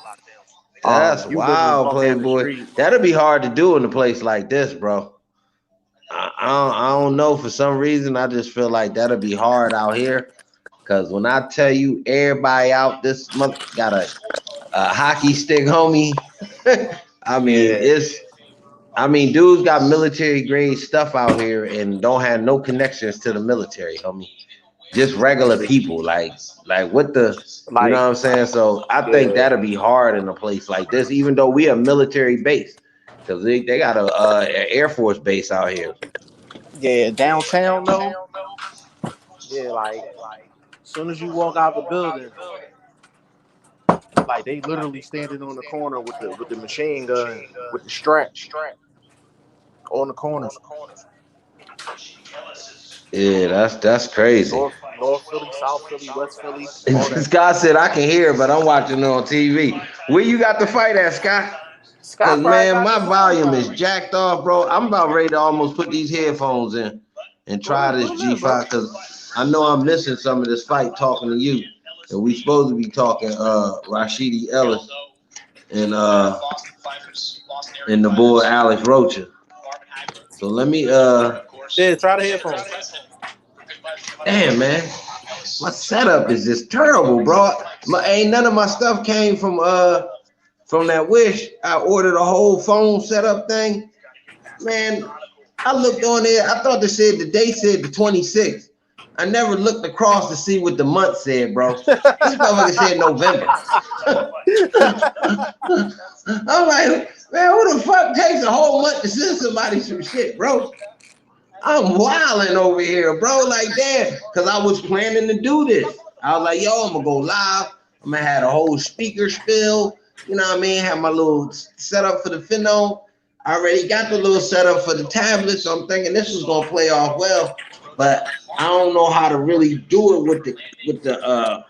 that's wild, Playboy. That'll be hard to do in a place like this, bro. I don't know, for some reason I just feel like that'll be hard out here, because when I tell you everybody out this month got a hockey stick, homie. I mean, dudes got military grade stuff out here and don't have no connections to the military, homie. Just regular people, like what the, you know what I'm saying? So I think that'll be hard in a place like this, even though we a military base, because they got an Air Force base out here. Yeah, downtown though. Yeah, like as soon as you walk out the building, like they literally standing on the corner with the machine gun, with the strap on the corners. Yeah, that's crazy. North Philly, South Philly, West Philly. Scott said I can hear, but I'm watching it on TV. Where you got the fight at, Scott? Because, man, my volume is jacked off, bro. I'm about ready to almost put these headphones in and try this G5, because I know I'm missing some of this fight talking to you. And we supposed to be talking Rashidi Ellis and the boy Alex Rocha. So let me try the headphones. Damn, man, my setup is just terrible, bro. Ain't none of my stuff came from that Wish. I ordered a whole phone setup thing. Man, I looked on there. I thought the date said the 26th. I never looked across to see what the month said, bro. This motherfucker said November. I'm like, man, who the fuck takes a whole month to send somebody some shit, bro? I'm wilding over here, bro. Like, damn, because I was planning to do this. I was like, yo, I'm gonna go live. I'm gonna have a whole speaker spill. You know what I mean? Have my little setup for the Finno. I already got the little setup for the tablet, so I'm thinking this was gonna play off well. But I don't know how to really do it with the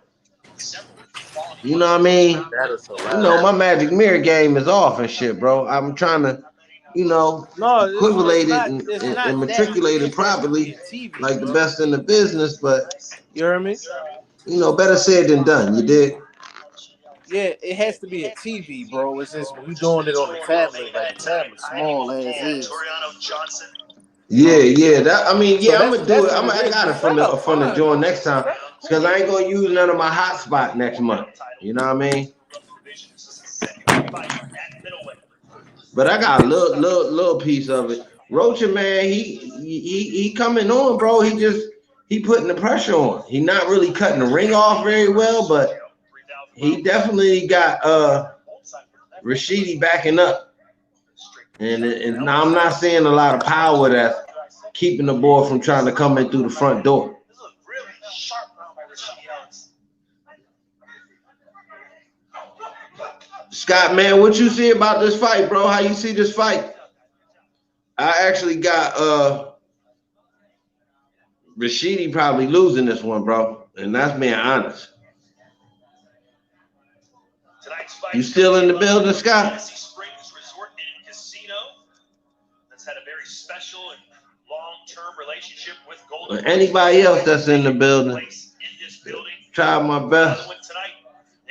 you know what I mean? You know, my magic mirror game is off and shit, bro. I'm trying to, you know, equivocate it and matriculate it properly, like the best in the business, but you hear me? You know, better said than done. You did. Yeah, it has to be a TV, bro. It's just when you doing it on the tablet, like the tablet small as is. Tureanojohnson. Yeah. That I mean, yeah, So I'm gonna do it. I got it from the joint next time because I ain't gonna use none of my hotspot next month. You know what I mean? But I got a little piece of it. Rocha, man, he coming on, bro. He putting the pressure on. He not really cutting the ring off very well, but he definitely got Rashidi backing up. And now I'm not seeing a lot of power that's keeping the boy from trying to come in through the front door. Scott, man, what you see about this fight, bro? How you see this fight? I actually got Rashidi probably losing this one, bro. And that's being honest. You still in the building, Scott? Springs Resort and Casino. That's had a very special and long-term relationship with Golden. Anybody else that's in the building? Try my best.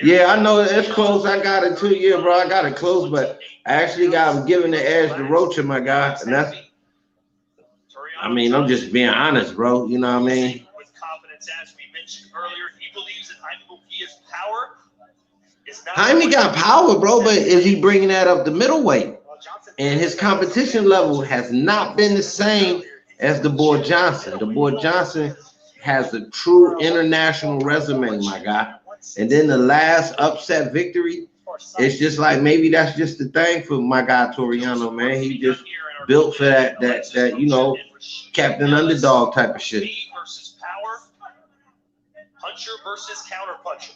Yeah, I know it's close. I got it too, yeah, bro. I got it close, but I actually got giving the edge to Rocha, my guy, and that's. I mean, I'm just being honest, bro. You know what I mean? With confidence, as we mentioned earlier, he believes that Munguia's power is not. Jaime got power, bro, but is he bringing that up the middleweight? And his competition level has not been the same as the boy Johnson. The boy Johnson has a true international resume, my guy. And then the last upset victory, it's just like maybe that's just the thing for my guy Tureano, man. He just built for that you know, captain underdog type of shit. Versus power, puncher versus counter puncher.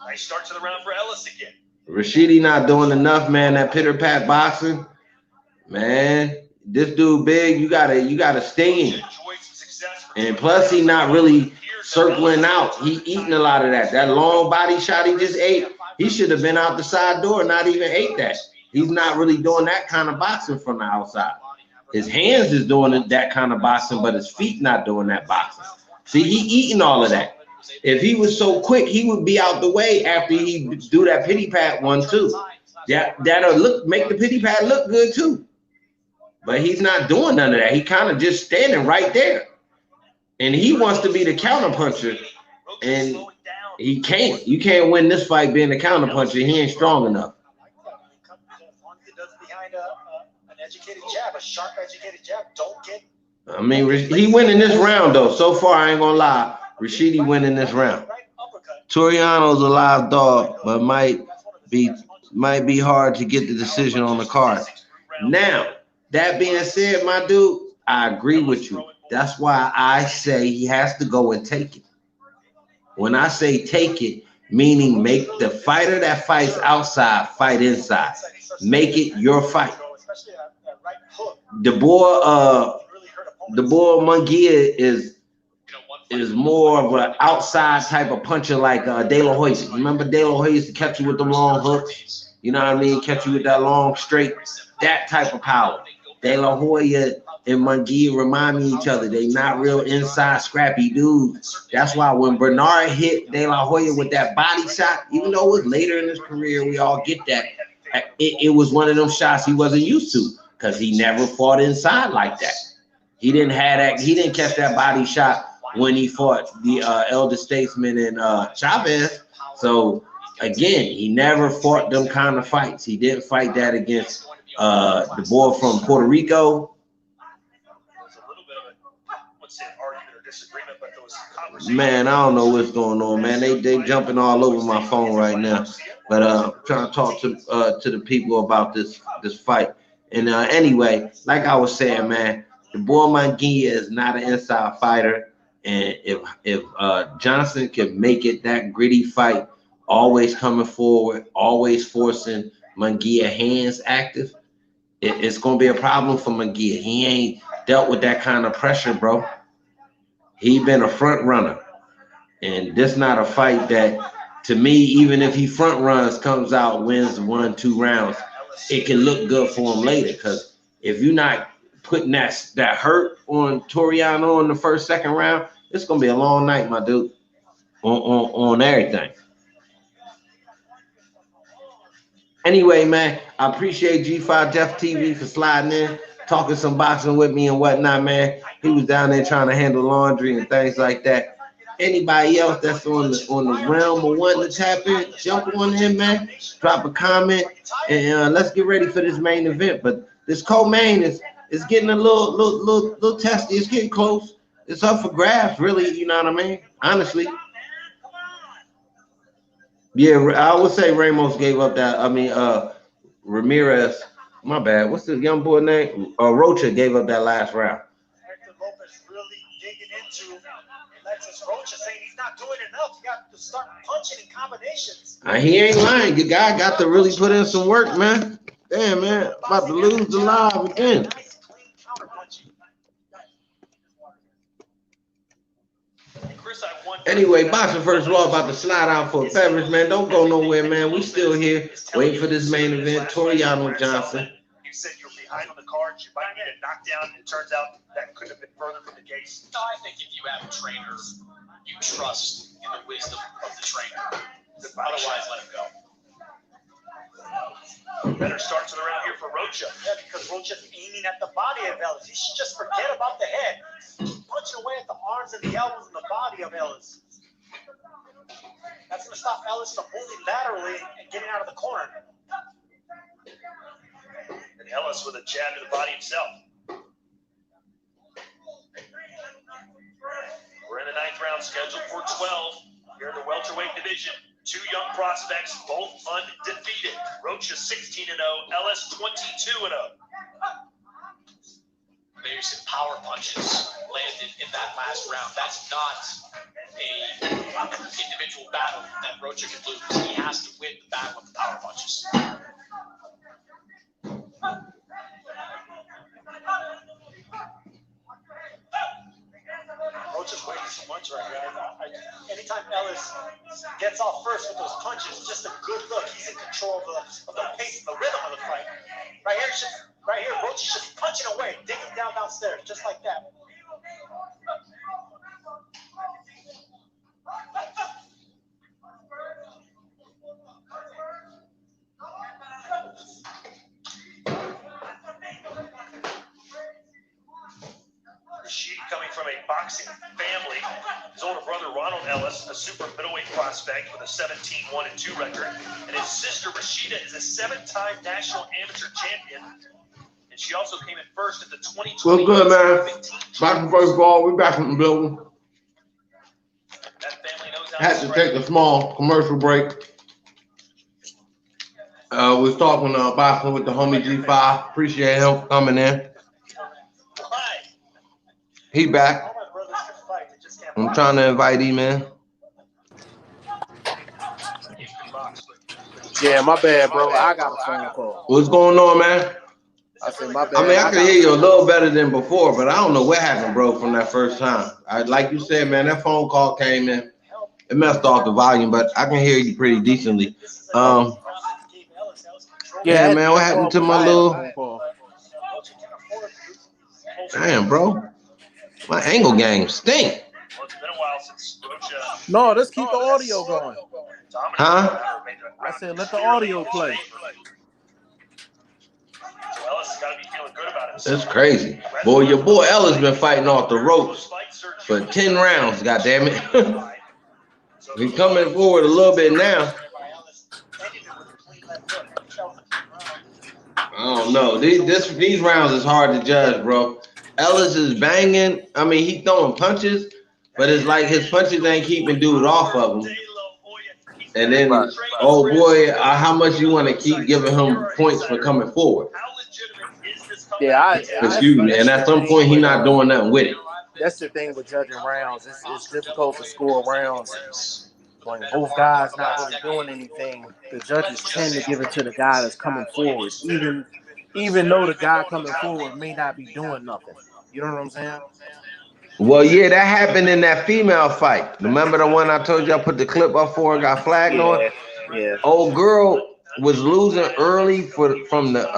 Nice start to the round for Ellis again. Rashidi not doing enough, man. That pitter-pat boxing, man. This dude big. You gotta sting him. And plus, he not really circling out. He eating a lot of that. That long body shot he just ate. He should have been out the side door, not even ate that. He's not really doing that kind of boxing from the outside. His hands is doing that kind of boxing, but his feet not doing that boxing. See, he eating all of that. If he was so quick, he would be out the way after he do that pity pat one too. That'll make the pity pat look good too. But he's not doing none of that. He kind of just standing right there. And he wants to be the counter puncher, and he can't. You can't win this fight being the counter puncher. He ain't strong enough. I mean, he winning this round though. So far, I ain't gonna lie. Rashidi winning this round. Tureano's a live dog, but might be hard to get the decision on the card. Now, that being said, my dude, I agree with you. That's why I say he has to go and take it. When I say take it, meaning make the fighter that fights outside fight inside. Make it your fight. The boy Munguia is more of an outside type of puncher like De La Hoya. Remember De La Hoya used to catch you with them long hooks? You know what I mean? Catch you with that long straight, that type of power. De La Hoya and Munguia remind me of each other. They not real inside scrappy dudes. That's why when Bernard hit De La Hoya with that body shot, even though it was later in his career, we all get that. It was one of them shots he wasn't used to because he never fought inside like that. He didn't have that. He didn't catch that body shot when he fought the elder statesman and Chavez. So again, he never fought them kind of fights. He didn't fight that against the boy from Puerto Rico. Man, I don't know what's going on, man. They jumping all over my phone right now. But trying to talk to the people about this fight. And anyway, like I was saying, man, the boy Munguia is not an inside fighter. And if Johnson can make it that gritty fight, always coming forward, always forcing Munguia hands active, it's gonna be a problem for Munguia. He ain't dealt with that kind of pressure, bro. He been a front runner, and this not a fight that, to me, even if he front runs, comes out, wins 1-2 rounds, it can look good for him later. Because if you're not putting that hurt on Tureano in the first, second round, it's gonna be a long night, my dude, on everything. Anyway, man, I appreciate G5 Jeff TV for sliding in, talking some boxing with me and whatnot, man. He was down there trying to handle laundry and things like that. Anybody else that's on the realm of wanting to tap in, jump on in, man. Drop a comment, and let's get ready for this main event. But this co-main is getting a little testy. It's getting close. It's up for grabs, really. You know what I mean? Honestly. Yeah, I would say Ramos gave up that. I mean, Ramirez. My bad. What's the young boy name? Rocha gave up that last round. Hector Lopez really digging into Alexis Rocha, saying he's not doing enough. You got to start punching in combinations. He ain't lying. The guy got to really put in some work, man. Damn, man. About to lose the live again. Nice, clean counter punching. Chris, Anyway, boxing first of all, about to slide out for a beverage, man. Don't go nowhere, man. We still here, waiting for this main event. Tureanojohnson. You said you're behind on the cards. You might get a knockdown, and it turns out that could have been further from the case. No, I think if you have a trainer, you trust in the wisdom of the trainer. Otherwise, let him go. Better start to the round here for Rocha. Yeah, because Rocha's aiming at the body of Ellis. He should just forget about the head. Punching away at the arms and the elbows and the body of Ellis. That's going to stop Ellis from moving laterally and getting out of the corner. And Ellis with a jab to the body himself. We're in the 9th round, scheduled for 12 here in the welterweight division. Two young prospects, both undefeated. Rocha 16-0, Ellis 22-0. Maybe some power punches landed in that last round. That's not an individual battle that Rocha can lose. He has to win the battle with the power punches. Rocha's waiting so much right here. Anytime Ellis gets off first with those punches, just a good look. He's in control of the pace, the rhythm of the fight. Right here, Rocha's just punching away, digging downstairs, just like that. Rashid coming from a boxing family. His older brother, Ronald Ellis, a super middleweight prospect with a 17-1-2 record. And his sister, Rashida, is a 7-time national amateur champion. And she also came in first at the 2020. What's good, man? Boxing first ball. We back in the building. That family knows how Had to take a small commercial break. We was talking boxing with the homie G5. Appreciate him coming in. He back. I'm trying to invite him in. Yeah, my bad, bro. I got a phone call. What's going on, man? I said my bad. I mean, I can hear you a little better than before, but I don't know what happened, bro, from that first time. Like you said, man, that phone call came in. It messed off the volume, but I can hear you pretty decently. Yeah, man, what happened to my little... Damn, bro. My angle game stink. No, let's keep the audio going. Huh? I said let the audio play. That's crazy. Boy, your boy Ellis been fighting off the ropes for 10 rounds, goddammit. He's coming forward a little bit now. I don't know. These rounds is hard to judge, bro. Ellis is banging. I mean, he's throwing punches, but it's like his punches ain't keeping dude off of him. And then, Right. oh boy, how much you want to keep giving him points for coming forward? Yeah, Excuse me. And at some point, he's not doing nothing with it. That's the thing with judging rounds. It's difficult to score rounds when both guys not really doing anything. The judges tend to give it to the guy that's coming forward, even though the guy coming forward may not be doing nothing. You know what I'm saying? Well, yeah, that happened in that female fight. Remember the one I told you I put the clip up for and got flagged on? Yeah. Old girl was losing early from the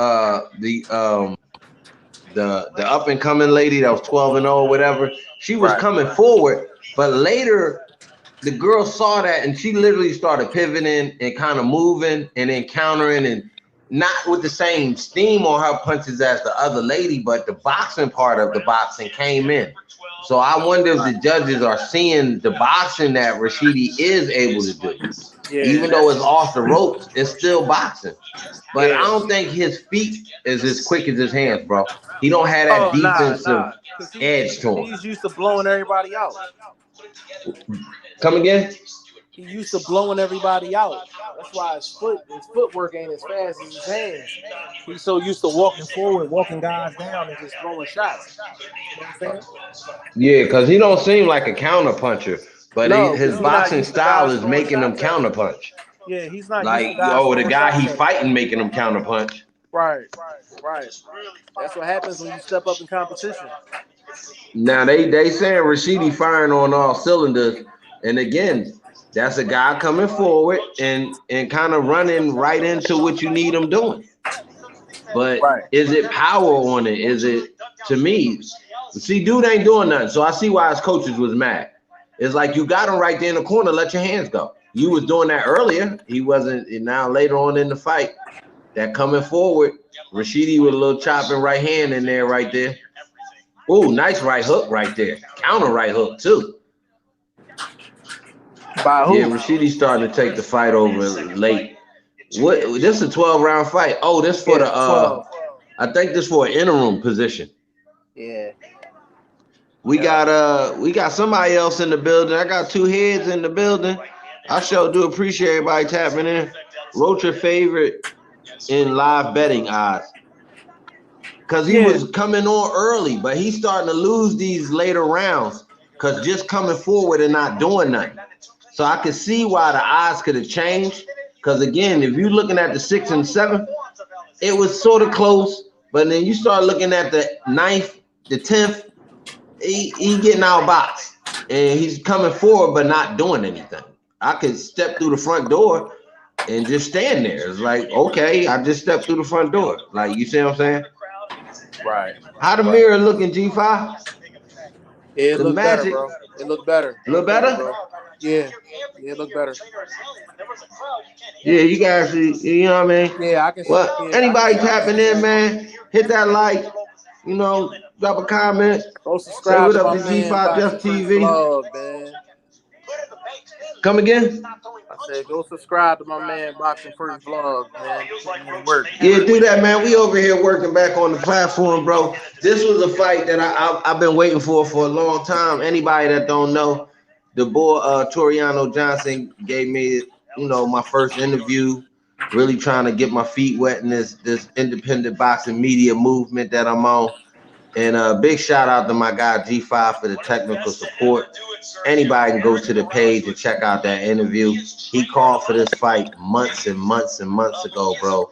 up and coming lady that was 12-0 or whatever. She was coming forward, but later the girl saw that and she literally started pivoting and kind of moving and then countering, and not with the same steam on her punches as the other lady, but the boxing part of the boxing came in. So I wonder if the judges are seeing the boxing that Rashidi is able to do. Yeah, even though it's off the ropes, it's still boxing. But I don't think his feet is as quick as his hands, bro. He don't have that defensive edge to him. He's used to blowing everybody out. Come again? He used to blowing everybody out. That's why his footwork ain't as fast as his hands. He's so used to walking forward, walking guys down, and just throwing shots. You know what I'm saying? Yeah, because he don't seem like a counter puncher, but his boxing style is making him counter punch. Yeah, he's not like, the guy he's fighting making him counter punch. Right. That's what happens when you step up in competition. Now they saying Rashidi firing on all cylinders, and again, that's a guy coming forward and kind of running right into what you need him doing. But is it power on it? Is it, to me, see, dude ain't doing nothing. So I see why his coaches was mad. It's like you got him right there in the corner, let your hands go. You was doing that earlier. He wasn't. Now later on in the fight, that coming forward, Rashidi with a little chopping right hand in there right there. Ooh, nice right hook right there. Counter right hook too. By who? Yeah, Rashidi's starting to take the fight over late. What? This is a 12-round fight. Oh, this for the I think this for an interim position. Yeah. We got somebody else in the building. I got two heads in the building. I sure do appreciate everybody tapping in. Wrote your favorite in live betting odds. Because he was coming on early, but he's starting to lose these later rounds because just coming forward and not doing nothing. So I could see why the odds could have changed. Because again, if you're looking at the 6th and 7th, it was sort of close. But then you start looking at the 9th, the 10th, he getting outboxed. And he's coming forward but not doing anything. I could step through the front door and just stand there. It's like, okay, I just stepped through the front door. Like, you see what I'm saying? Right. How the mirror looking, G5? It looked better, bro. It looked better. Look better? Yeah, it looked better. Yeah, you guys, you know what I mean? Yeah, I can see. Well, anybody tapping in, man, hit that like, drop a comment. Go subscribe say what to up my to G5 Jeff TV. Vlog, man. Come again? I said, go subscribe to my man Boxing First Vlog, man. Yeah, do that, man. We over here working back on the platform, bro. This was a fight that I've been waiting for a long time. Anybody that don't know, the boy Tureanojohnson gave me, my first interview. Really trying to get my feet wet in this independent boxing media movement that I'm on. And a big shout out to my guy G5 for the technical support. Anybody can go to the page and check out that interview. He called for this fight months and months and months ago, bro.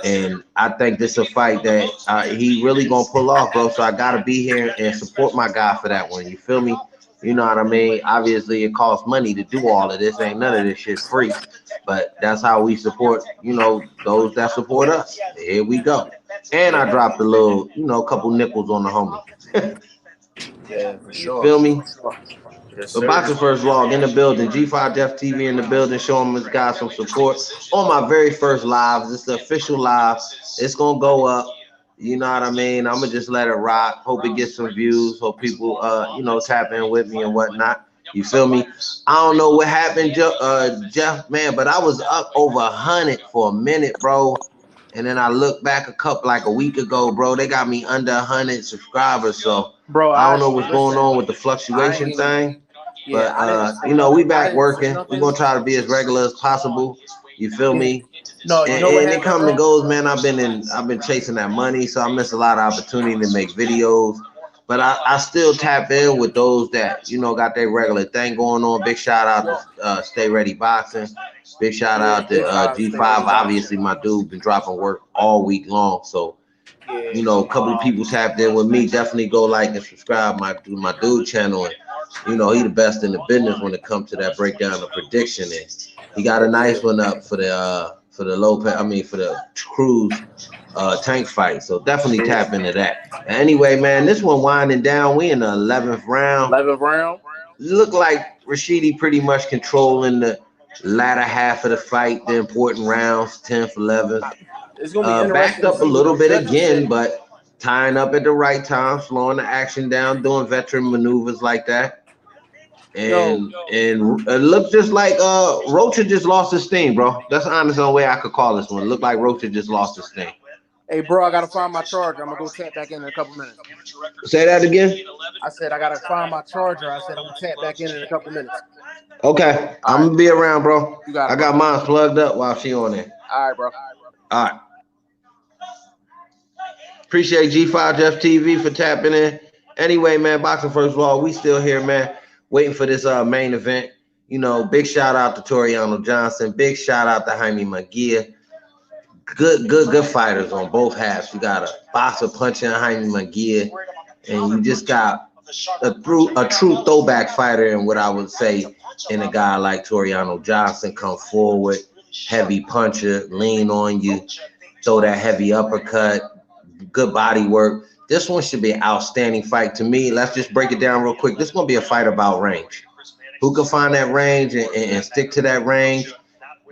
And I think this is a fight that he really gonna pull off, bro. So I gotta be here and support my guy for that one. You feel me? You know what I mean? Obviously, it costs money to do all of this. Ain't none of this shit free. But that's how we support, those that support us. Here we go. And I dropped a little, couple nickels on the homie. Yeah, for sure. Feel me? Yes, the Boxing First Vlog in the building. G5 Jeff TV in the building. Showing this guy some support on my very first live. This is the official live. It's going to go up. You know what I mean? I'm going to just let it rock. Hope it gets some views. Hope people, tap in with me and whatnot. You feel me? I don't know what happened, Jeff, man, but I was up over 100 for a minute, bro. And then I looked back a week ago, bro. They got me under 100 subscribers. So, bro, I don't know what's going on with the fluctuation thing. Yeah, but you know, we back working. We're gonna try to be as regular as possible. You feel me? No, you know what And it happened, comes bro? and goes, man. I've been chasing that money, so I miss a lot of opportunity to make videos. But I still tap in with those that, you know, got their regular thing going on. Big shout out to Stay Ready Boxing. Big shout out to G5. Obviously, my dude been dropping work all week long. So, you know, a couple of people tapped in with me. Definitely go like and subscribe my dude channel. And, you know, he the best in the business when it comes to that breakdown of prediction. And he got a nice one up for the for the Cruz tank fight. So definitely tap into that. Anyway, man, this one winding down. We in the 11th round. 11th round. Look like Rashidi pretty much controlling the latter half of the fight, the important rounds, 10th, 11th. It's gonna be interesting. Backed up a little bit again, but tying up at the right time, slowing the action down, doing veteran maneuvers like that. And it looked just like Rocha just lost his steam, bro. That's the honest way I could call this one. It looked like Rocha just lost his steam. Hey, bro, I gotta find my charger. I'm gonna go tap back in a couple minutes. Say that again. I said I gotta find my charger. I said I'm gonna tap back in a couple minutes. Okay, I'm gonna be around, bro. I got mine plugged up while she on there. All right, bro. All right. Appreciate G5 Jeff TV for tapping in. Anyway, man, Boxing First Law, we still here, man. Waiting for this main event. You know, big shout out to Tureanojohnson. Big shout out to Jaime Munguia. Good fighters on both halves. You got a boxer punching Jaime Munguia, and you just got a true throwback fighter in what I would say in a guy like Tureanojohnson. Come forward, heavy puncher, lean on you, throw that heavy uppercut, good body work. This one should be an outstanding fight to me. Let's just break it down real quick. This is going to be a fight about range. Who can find that range and stick to that range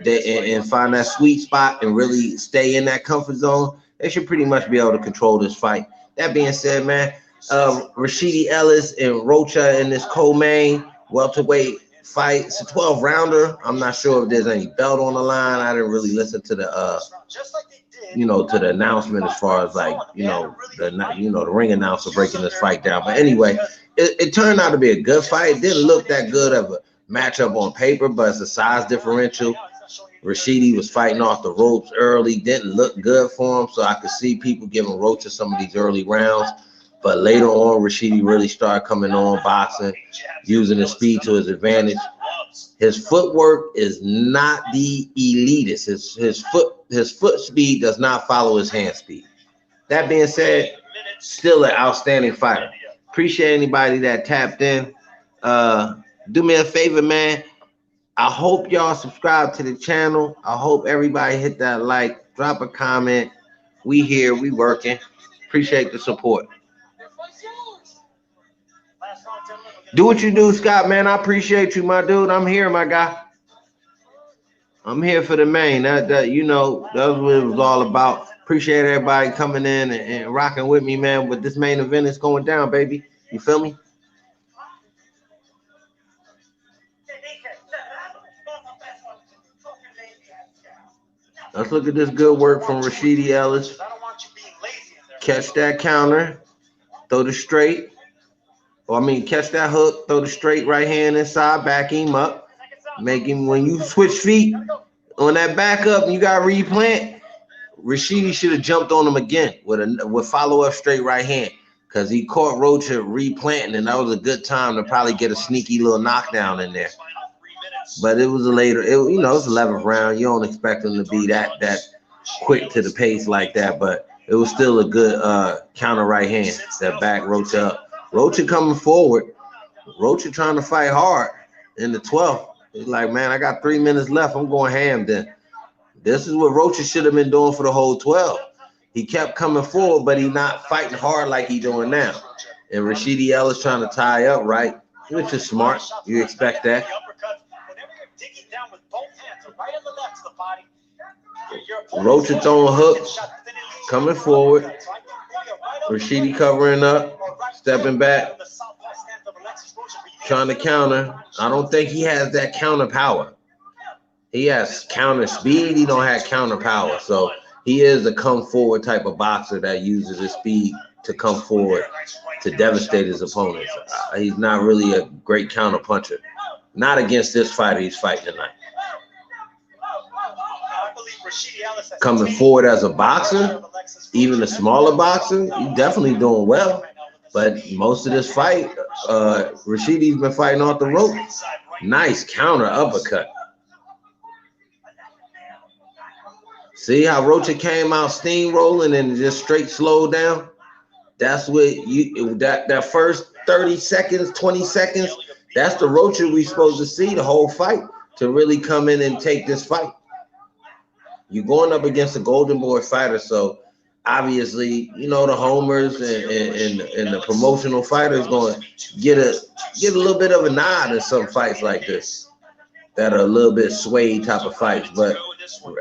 and find that sweet spot and really stay in that comfort zone, they should pretty much be able to control this fight. That being said, man, Rashidi Ellis and Rocha in this co-main welterweight fight. It's a 12-rounder. I'm not sure if there's any belt on the line. I didn't really listen to the to the announcement as far as like, the ring announcer breaking this fight down. But anyway, it turned out to be a good fight. It didn't look that good of a matchup on paper, but it's a size differential. Rashidi was fighting off the ropes early, didn't look good for him, so I could see people giving Rocha some of these early rounds. But later on, Rashidi really started coming on, boxing, using his speed to his advantage. His footwork is not the elitist. His foot speed does not follow his hand speed. That being said, still an outstanding fighter. Appreciate anybody that tapped in. Do me a favor, man. I hope y'all subscribe to the channel. I hope everybody hit that like, drop a comment. We here, we working. Appreciate the support. Do what you do, Scott, man. I appreciate you, my dude. I'm here, my guy. I'm here for the main. That's what it was all about. Appreciate everybody coming in and rocking with me, man. But this main event is going down, baby. You feel me? Let's look at this good work from Rashidi Ellis. Catch that counter. Throw the straight. Catch that hook. Throw the straight right hand inside. Back him up. Make him, when you switch feet on that back up, you got replant. Rashidi should have jumped on him again with follow-up straight right hand because he caught Rocha replanting, and that was a good time to probably get a sneaky little knockdown in there. But it was it's 11th round. You don't expect him to be that quick to the pace like that, but it was still a good counter right hand that backed Rocha up. Rocha coming forward. Rocha trying to fight hard in the 12th. He's like, man, I got 3 minutes left. I'm going ham then. This is what Rocha should have been doing for the whole 12. He kept coming forward, but he's not fighting hard like he's doing now. And Rashidi Ellis trying to tie up, right? Which is smart. You expect that. Rocha throwing hooks, coming forward. Rashidi covering up, stepping back, trying to counter. I don't think he has that counter power. He has counter speed. He don't have counter power. So he is a come forward type of boxer that uses his speed to come forward to devastate his opponents. He's not really a great counter puncher. Not against this fighter he's fighting tonight. Coming forward as a boxer, even a smaller boxer, he's definitely doing well. But most of this fight, Rashidi's been fighting off the rope. Nice counter uppercut. See how Rocha came out steamrolling and just straight slowed down? That's what that first 30 seconds, 20 seconds, that's the Rocha we supposed to see the whole fight to really come in and take this fight. You're going up against a Golden Boy fighter, so obviously, you know, the homers and the promotional fighters going to get a little bit of a nod in some fights like this that are a little bit swayed type of fights. But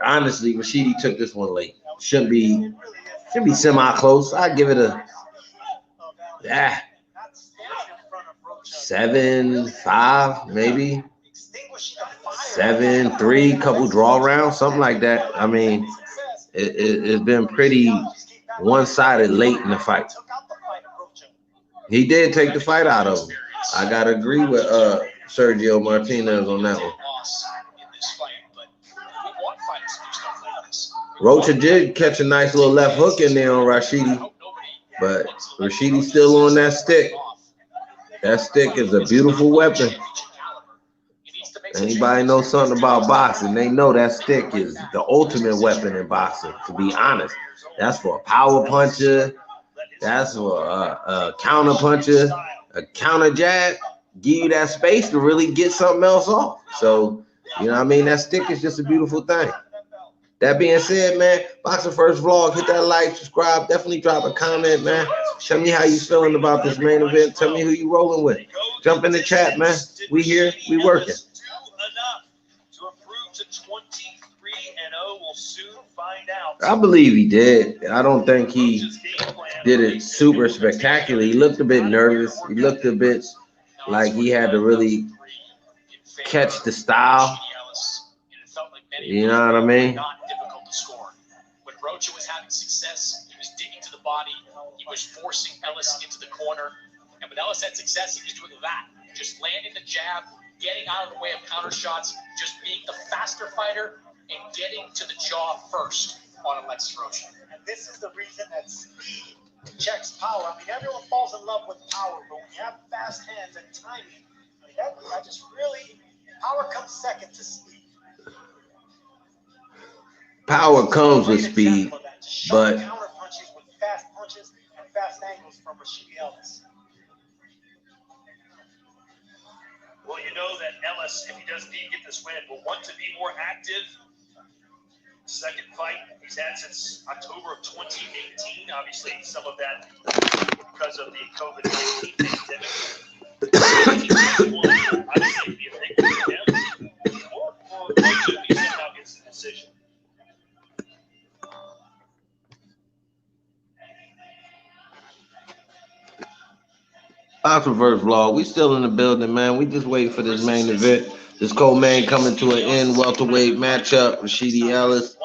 honestly, Rashidi took this one late. Should be semi-close. I give it a 7-5, maybe 7-3, couple draw rounds, something like that. I mean, it's been pretty one-sided late in the fight. He did take the fight out of him. I gotta agree with Sergio Martinez on that one. Rocha did catch a nice little left hook in there on Rashidi, but Rashidi's still on that stick. That stick is a beautiful weapon. Anybody know something about boxing, they know that stick is the ultimate weapon in boxing, to be honest. That's for a power puncher. That's for a counter puncher, a counter jab. Give you that space to really get something else off. So, you know what I mean? That stick is just a beautiful thing. That being said, man, Boxing First Vlog, hit that like, subscribe, definitely drop a comment, man. Tell me how you feeling about this main event. Tell me who you rolling with. Jump in the chat, man. We here, we working. I believe he did. I don't think he did it super spectacular. He looked a bit nervous. He looked a bit like he had to really catch the style. You know what I mean? When Rocha was having success, he was digging to the body. He was forcing Ellis into the corner. And when Ellis had success, he was doing that. Just landing the jab, getting out of the way of counter shots, just being the faster fighter and getting to the jaw first on Alexis Rocha. And this is the reason that speed checks power. I mean, everyone falls in love with power, but when you have fast hands and timing, I just really, power comes second to speed. Power comes with speed, but Counter punches with fast punches and fast angles from Rashidi Ellis. Well, you know that Ellis, if he does indeed get this win, will want to be more active. Second fight he's had since October of 2018. Obviously, some of that because of the COVID-19 pandemic. Obviously, it'd be a big win for him. Or if he somehow gets the decision. Boxing First Vlog, we still in the building, man. We just waiting for this main event. This co-main coming to an end. Welterweight matchup. Rashidi Ellis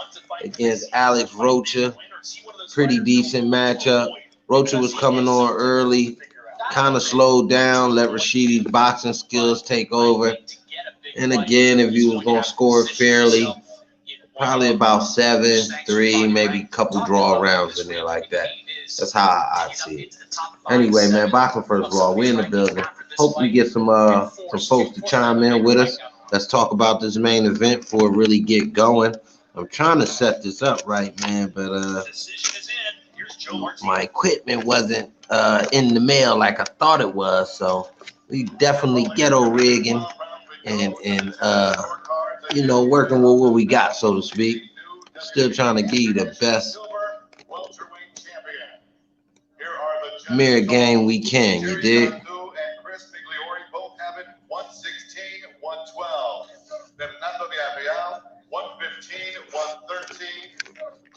against Alex Rocha. Pretty decent matchup. Rocha was coming on early, kind of slowed down, let Rashidi's boxing skills take over. And again, if you was going to score fairly, probably about 7-3, maybe a couple draw rounds in there like that. That's how I see it. Anyway, man, Boxing First Vlog, we in the building. Hope we get some folks to chime in with us. Let's talk about this main event before it really get going. I'm trying to set this up right, man, but my equipment wasn't in the mail like I thought it was, so we definitely ghetto rigging and you know, working with what we got, so to speak. Still trying to give you the best mirror game we can, you dig?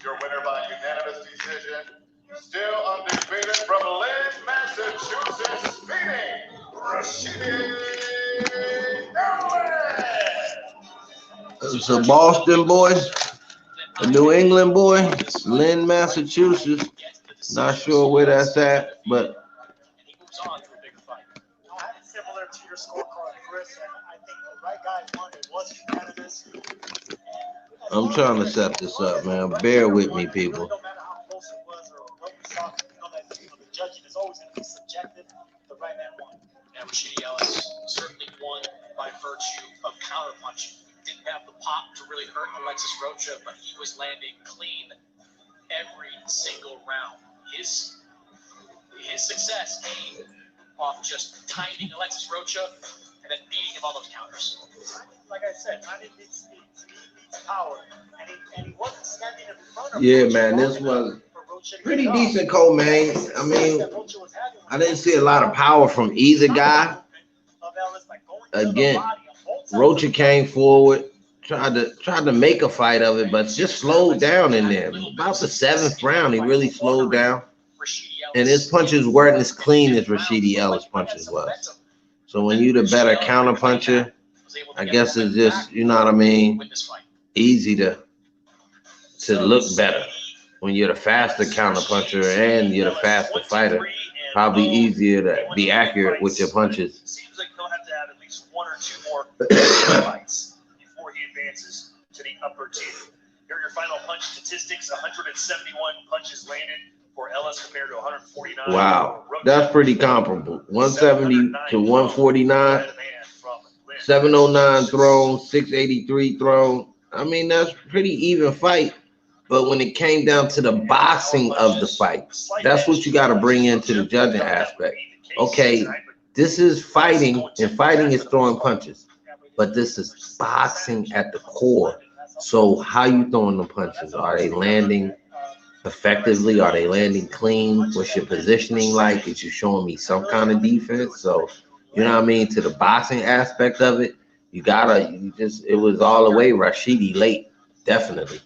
Your winner by unanimous decision, still undefeated from Lynn, Massachusetts, beating Rashidi Ellis. It's a Boston boy, a New England boy, Lynn, Massachusetts, Not sure where that's at, but And he moves on to a bigger fight. I had it similar to your scorecard, Chris, and I think the right guy won. It was unanimous. I'm trying to set this up, man. Bear with me, people. No matter how close it was or what we saw, that the judging is always going to be subjective. The right man won. And Rashidi Ellis certainly won by virtue of counterpunching. Didn't have the pop to really hurt Alexis Rocha, but he was landing clean every single round. His success came off just timing Alexis Rocha and then beating him on those counters. Like I said, timing beats speed, speed beats power, and he wasn't standing in front of Yeah, Rocha man, this was pretty decent co-main. I mean, I didn't see a lot of power from either guy. Again, Rocha came forward, tried to make a fight of it, but just slowed down in there. About the 7th round, he really slowed down. And his punches weren't as clean as Rashidi Ellis' punches was. So when you're the better counter puncher, I guess it's just, you know what I mean, easy to look better. When you're the faster counter puncher and you're the faster fighter, probably easier to be accurate with your punches. Seems like he'll have to have at least 1 or 2 more fights before he advances to the upper tier. Here are your final punch statistics: 171 punches landed for Ellis compared to 149. Wow, that's pretty comparable. 170 to 149, 709 thrown, 683 thrown. I mean, that's pretty even fight. But when it came down to the boxing of the fight, that's what you got to bring into the judging aspect. Okay, this is fighting, and fighting is throwing punches. But this is boxing at the core. So how you throwing the punches? Are they landing effectively? Are they landing clean? What's your positioning like? Is you showing me some kind of defense? So, you know what I mean? To the boxing aspect of it, it was all the way Rashidi late, definitely.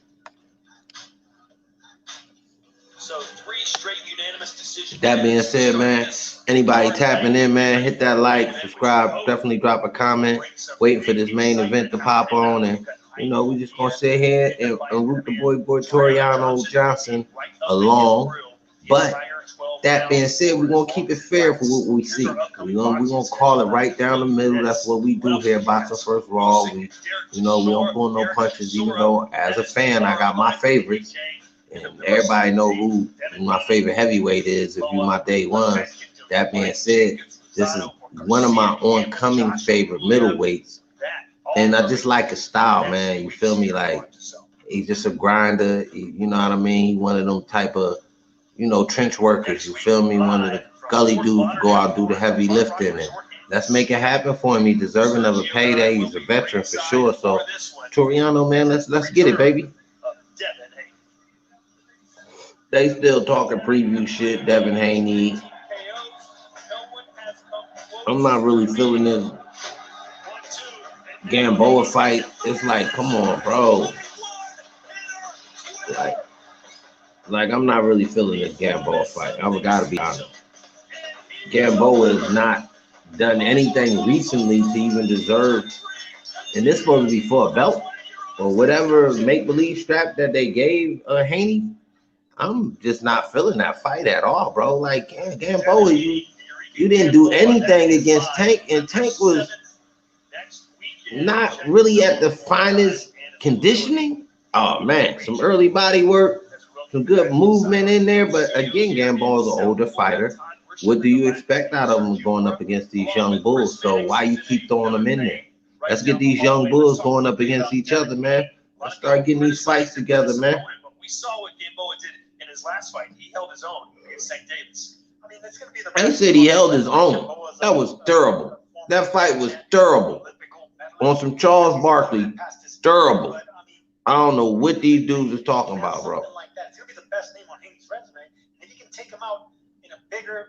So 3 straight unanimous decisions. That being said, man, anybody tapping in, man, hit that like, subscribe, definitely drop a comment. Waiting for this main event to pop on, and you know, we just gonna sit here and root the boy Tureanojohnson along. But that being said, we're gonna keep it fair for what we see. We're gonna call it right down the middle. That's what we do here, Boxing First Raw. We don't pull no punches, even though as a fan, I got my favorites. And everybody know who my favorite heavyweight is if you my day ones. That being said, this is one of my oncoming favorite middleweights. And I just like his style, man. You feel me? Like, he's just a grinder. You know what I mean? He one of them type of, trench workers. You feel me? One of the gully dudes go out do the heavy lifting. And let's make it happen for him. He's deserving of a payday. He's a veteran for sure. So, Tureano, man, let's get it, baby. They still talking preview shit, Devin Haney. I'm not really feeling this Gamboa fight. It's like, come on, bro. Like I'm not really feeling this Gamboa fight. I gotta be honest. Gamboa has not done anything recently to even deserve, and this supposed to be for a belt or whatever make-believe strap that they gave Haney. I'm just not feeling that fight at all, bro. Like, Gamboa, you didn't do anything against Tank, and Tank was not really at the finest conditioning. Oh, man, some early body work, some good movement in there. But, again, Gamboa's an older fighter. What do you expect out of him going up against these young bulls? So why you keep throwing them in there? Let's get these young bulls going up against each other, man. Let's start getting these fights together, man. We saw what Gamboa did in his last fight. He held his own against St. Davis. I mean, that's going to be the. I said he held his own. That was durable. That fight was durable. On some Charles Barkley, durable. I don't know what these dudes is talking about, bro. It's going to be the best name on Haney's resume. And if you can take him out in a bigger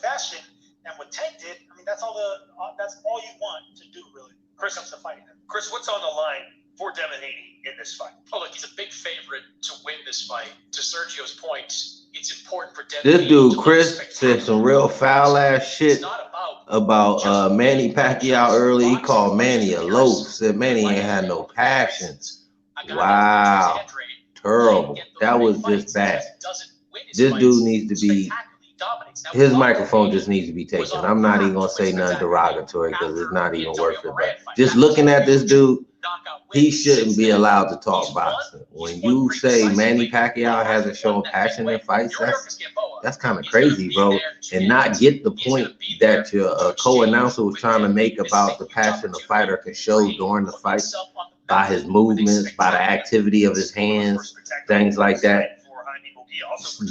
fashion than what Tank did, I mean, that's all you want to do, really. Chris comes to fighting him. Chris, what's on the line for Devin Haney in this fight? Oh, look, he's a big favorite to win this fight. To Sergio's point, it's important for Devin. This dude, Chris, said some real foul ass shit about Manny Pacquiao early. He called Manny a loaf. Said Manny ain't had no passion. Wow, terrible. That was just bad. This dude needs to be, his microphone just needs to be taken. I'm not even gonna say nothing derogatory because it's not even worth it. But just looking at this dude, he shouldn't be allowed to talk boxing. When you say Manny Pacquiao hasn't shown passion in fights, that's kind of crazy, bro. And not get the point that your co-announcer was trying to make about the passion a fighter can show during the fight by his movements, by the activity of his hands, things like that.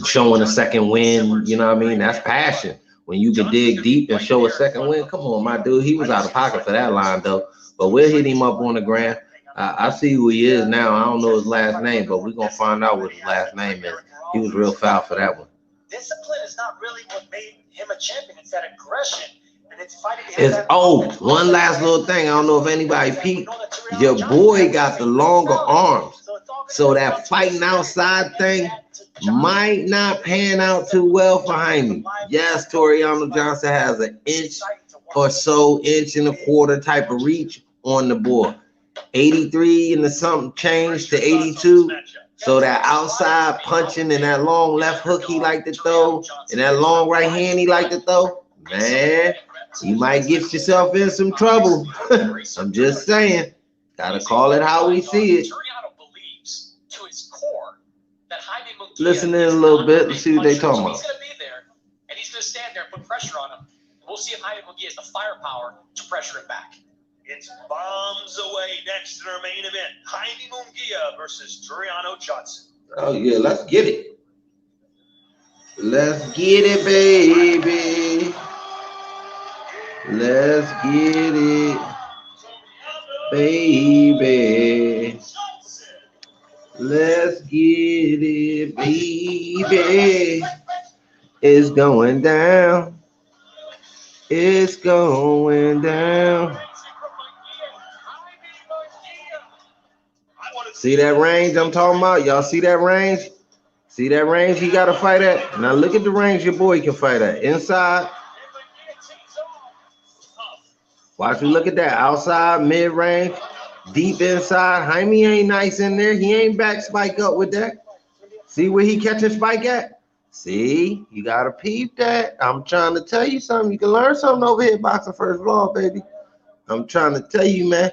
Showing a second win, you know what I mean? That's passion. When you can dig deep and show a second win, come on, my dude. He was out of pocket for that line, though. But we'll hit him up on the ground. I see who he is now. I don't know his last name, but we're going to find out what his last name is. He was real foul for that one. Discipline is not really what made him a champion. It's that aggression. And it's fighting. One last little thing. I don't know if anybody peeped. Your boy got the longer arms. So that fighting outside thing might not pan out too well for Jaime. Yes, Tureanojohnson has an inch or so, inch and a quarter type of reach on the board. 83 and the something changed to 82. So that outside punching and that long left hook he like to throw and that long right hand he like to throw, man, you might get yourself in some trouble. I'm just saying. Gotta call it how we see it. Listen in a little bit. Let's see what they talking about. He's going to be there, and he's going to stand there and put pressure on him. We'll see if Jaime Munguia has the firepower to pressure him back. It's bombs away next in our main event. Jaime Munguia versus Tureanojohnson. Oh, yeah, let's get it. Let's get it, baby. Let's get it, baby. Let's get it, baby. It's going down. It's going down. See that range I'm talking about? Y'all see that range? See that range he got to fight at? Now look at the range your boy can fight at. Inside. Watch me look at that. Outside, mid-range, deep inside. Jaime ain't nice in there. He ain't back Spike up with that. See where he catching Spike at? See? You got to peep that. I'm trying to tell you something. You can learn something over here, Boxing First Law, baby. I'm trying to tell you, man.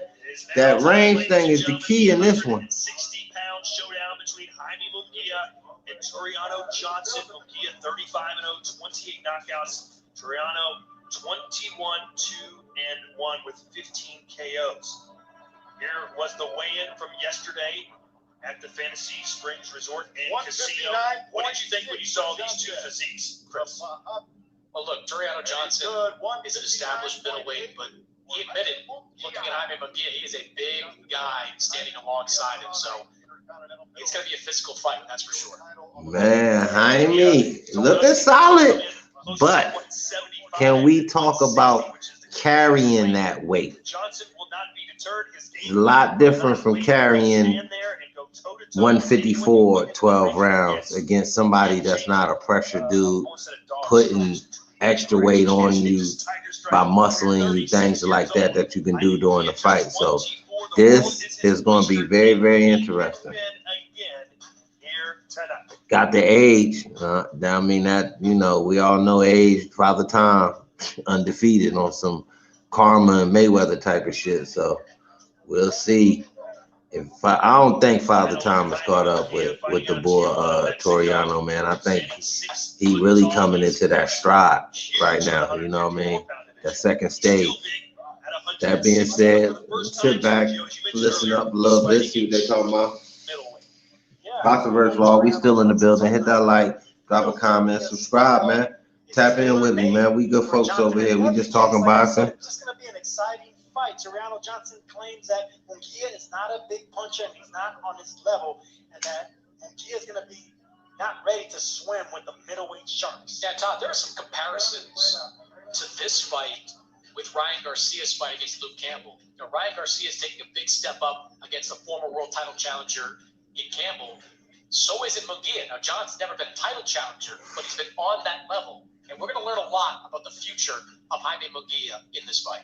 That range thing is the key in this one. 60-pound showdown between Jaime Munguia and Tureanojohnson. Munguia 35-0, 28 knockouts. Tureano 21-2-1 with 15 KOs. Here was the weigh-in from yesterday at the Fantasy Springs Resort and Casino. What did you think when you saw these two physiques, Chris? Well, look, Tureanojohnson is an established middleweight, but he admitted, looking at Jaime Munguia, he is a big guy standing alongside him. So it's going to be a physical fight, that's for sure. Man, Jaime, looking solid. But can we talk about carrying that weight? It's a lot different from carrying 154 12 rounds against somebody that's not a pressure dude, putting extra weight on you by muscling you, things like that that you can do during the fight. So this is going to be very, very interesting. Got the age. I mean, that, you know, we all know age, Father Time, undefeated on some Karma and Mayweather type of shit. So we'll see. I don't think Father Time is caught up with the boy Tureano, man. I think he really coming into that stride right now. You know what I mean? That second stage. That being said, sit back, listen up a little bit, see what they talking about. Boxing First Law, we still in the building. Hit that like, drop a comment, subscribe, man. Tap in with me, man. We good folks over here. We just talking boxing. It's just going to be an exciting fight. Tureanojohnson claims that Munguia is not a big puncher and he's not on his level, and that Munguia is going to be not ready to swim with the middleweight sharks. Yeah, Todd, there are some comparisons to this fight with Ryan Garcia's fight against Luke Campbell. You know, Ryan Garcia is taking a big step up against the former world title challenger in Campbell. So is it Munguia. Now, John's never been a title challenger, but he's been on that level. And we're going to learn a lot about the future of Jaime Munguia in this fight.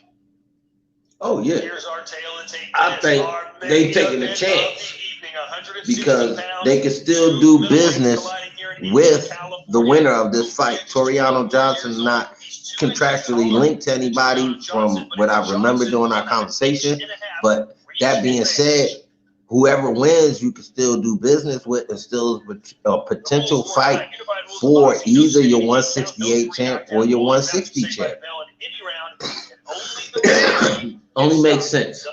Oh, yeah. Here's our tale to take. I think they taking a chance because they can still do business with the winner of this fight. Tureanojohnson not contractually linked to anybody from what I remember during our conversation. But that being said, whoever wins, you can still do business with and still a potential fight for either your 168 champ or your 160 champ. Only makes sense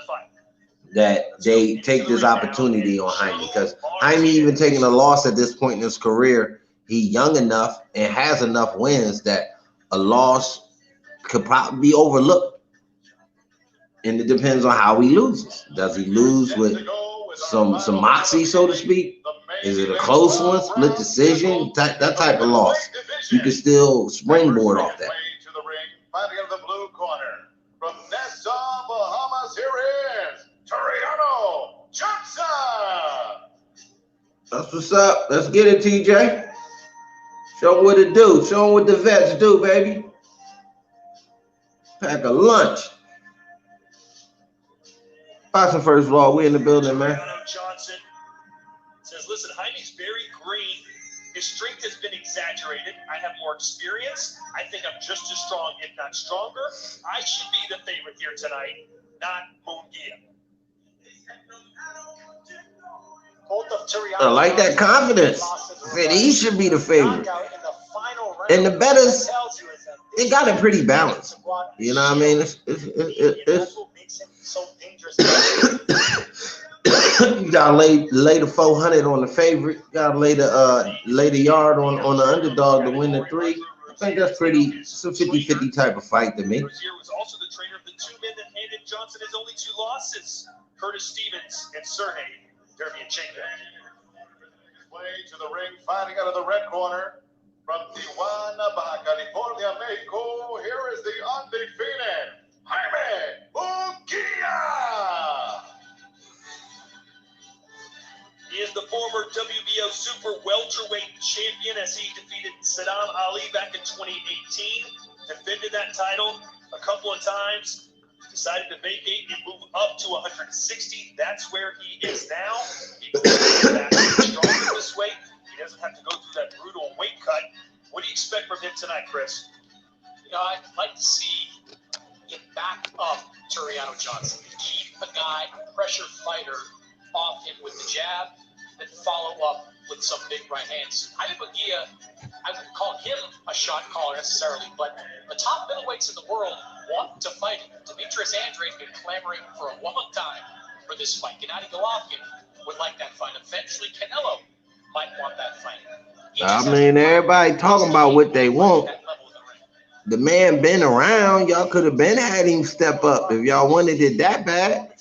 that they take this opportunity on Jaime, because Jaime, even taking a loss at this point in his career, he's young enough and has enough wins that a loss could probably be overlooked. And it depends on how he loses. Does he lose with some moxie, so to speak? Is it a close one, split decision, that type of loss? You can still springboard off that. Fighting in the blue corner from Nassau, Bahamas, here is Tureanojohnson. That's what's up. Let's get it, TJ. Show them what it do. Show them what the vets do, baby. Pack a lunch. Boxing first of all, we in the building, man. Johnson says, listen, Jaime's very green. His strength has been exaggerated. I have more experience. I think I'm just as strong, if not stronger. I should be the favorite here tonight, not Munguia. I like that confidence. Said he should be the favorite. And the bettors, they got it pretty balanced. You know what I mean? It's you gotta lay the 400 on the favorite. You gotta lay the yard on the underdog to win the 3. I think that's pretty. It's a 50-50 type of fight to me. Here was also the trainer of the 2 men that handed Johnson his only 2 losses: Curtis Stevens and Sergey Tureanojohnson. Way to the ring, fighting out of the red corner from Tijuana, Baja California, Mexico. Here is the undefeated Jaime Munguia. He is the former WBO super welterweight champion as he defeated Saddam Ali back in 2018. Defended that title a couple of times. Decided to vacate and move up to 160. That's where he is now. He's stronger this weight. He doesn't have to go through that brutal weight cut. What do you expect from him tonight, Chris? You know, I'd like to see get back up Tureanojohnson. Keep a guy, a pressure fighter, off him with the jab, then follow up with some big right hands. Jaime Munguia, I wouldn't call him a shot caller necessarily, but the top middleweights in the world want to fight him. Demetrius Andre's been clamoring for a long time for this fight. Gennady Golovkin would like that fight. Eventually, Canelo might want that fight. I mean, everybody talking about what they want. The man been around. Y'all could have been had him step up if y'all wanted it that bad.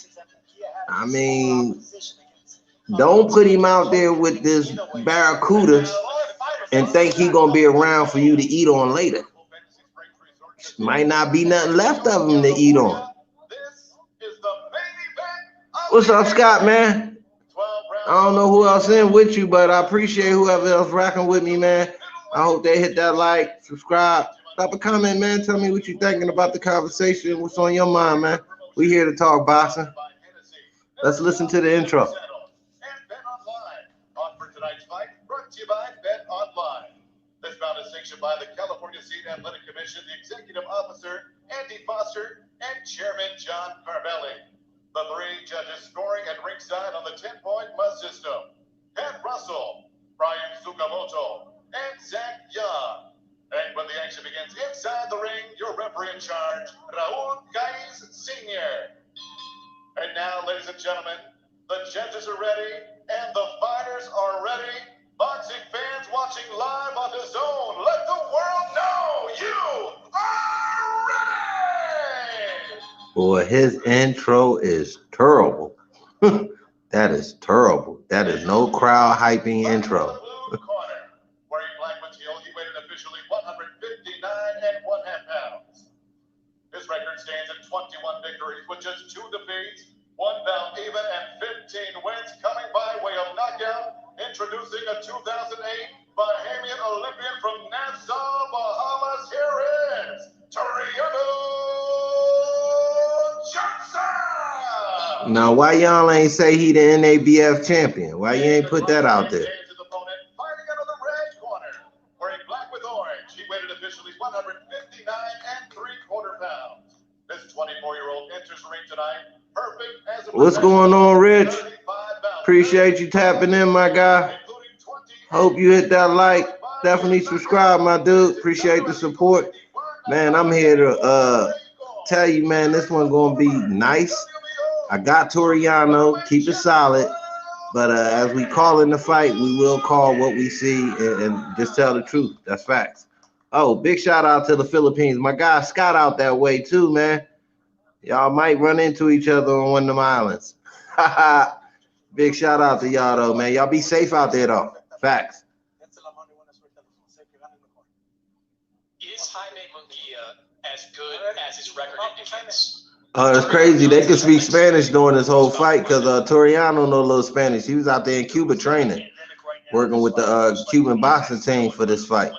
I mean, don't put him out there with this barracuda and think he gonna be around for you to eat on later. Might not be nothing left of him to eat on. What's up, Scott, man? I don't know who else in with you, but I appreciate whoever else rocking with me, man. I hope they hit that like, subscribe, drop a comment, man. Tell me what you thinking about the conversation. What's on your mind, man? We here to talk boxing. Let's listen to the intro. And Bet Online. On for tonight's fight, brought to you by Bet Online. This bout is sanctioned by the California State Athletic Commission, the Executive Officer, Andy Foster, and Chairman John Carvelli. The 3 judges scoring at ringside on the 10-point must system: Pat Russell, Brian Sukamoto, and Zach Young. And when the action begins inside the ring, your referee in charge, Raul Gaiz Sr. And now, ladies and gentlemen, the judges are ready and the fighters are ready. Boxing fans watching live on the zone, let the world know you are ready! Boy, his intro is terrible. That is terrible. That is no crowd hyping intro. Wearing black material, he weighed officially 159 1/2 pounds. His record stands at 21 victories with just 2 defeats, 1 bout even, and 15 wins, coming by way of knockout. Introducing a 2008 Bahamian Olympian from Nassau, Bahamas, here is Tureanojohnson! Now, why y'all ain't say he the NABF champion? Why you ain't put that out there? His opponent, fighting out of the red corner, wearing What's going on, Rich? Appreciate you tapping in, my guy. Hope you hit that like. Definitely subscribe, my dude. Appreciate the support. Man, I'm here to tell you, man, this one's gonna be nice. I got Tureano, keep it solid. But as we call in the fight, we will call what we see and just tell the truth. That's facts. Oh, big shout out to the Philippines. My guy Scott out that way too, man. Y'all might run into each other on one of them islands. Big shout out to y'all though, man. Y'all be safe out there though. Facts. Is Jaime Munguia as good as his record indicates? It's crazy. They could speak Spanish during this whole fight because Tureano know a little Spanish. He was out there in Cuba training, working with the Cuban boxing team for this fight.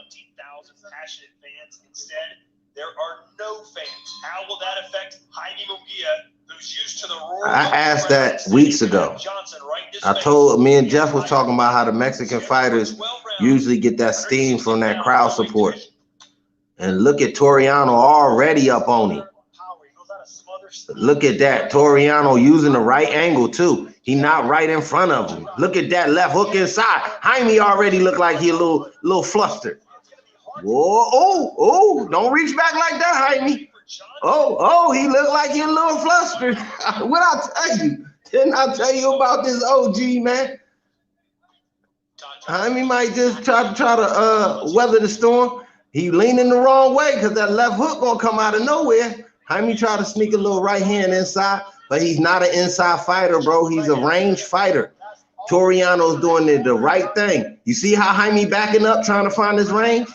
There are no fans. How will that affect Jaime Munguia, who's used to the roar? I asked that weeks ago. Me and Jeff was talking about how the Mexican fighters usually get that steam from that crowd support. And look at Tureano already up on him. Look at that. Tureano using the right angle too. He not right in front of him. Look at that left hook inside. Jaime already look like he a little flustered. Whoa, don't reach back like that, Jaime. He looked like he a little flustered. What I tell you? Didn't I tell you about this OG, man? Jaime might just try to weather the storm. He leaning the wrong way because that left hook gonna come out of nowhere. Jaime try to sneak a little right hand inside, but he's not an inside fighter, bro. He's a range fighter. Tureano's doing the right thing. You see how Jaime backing up, trying to find his range?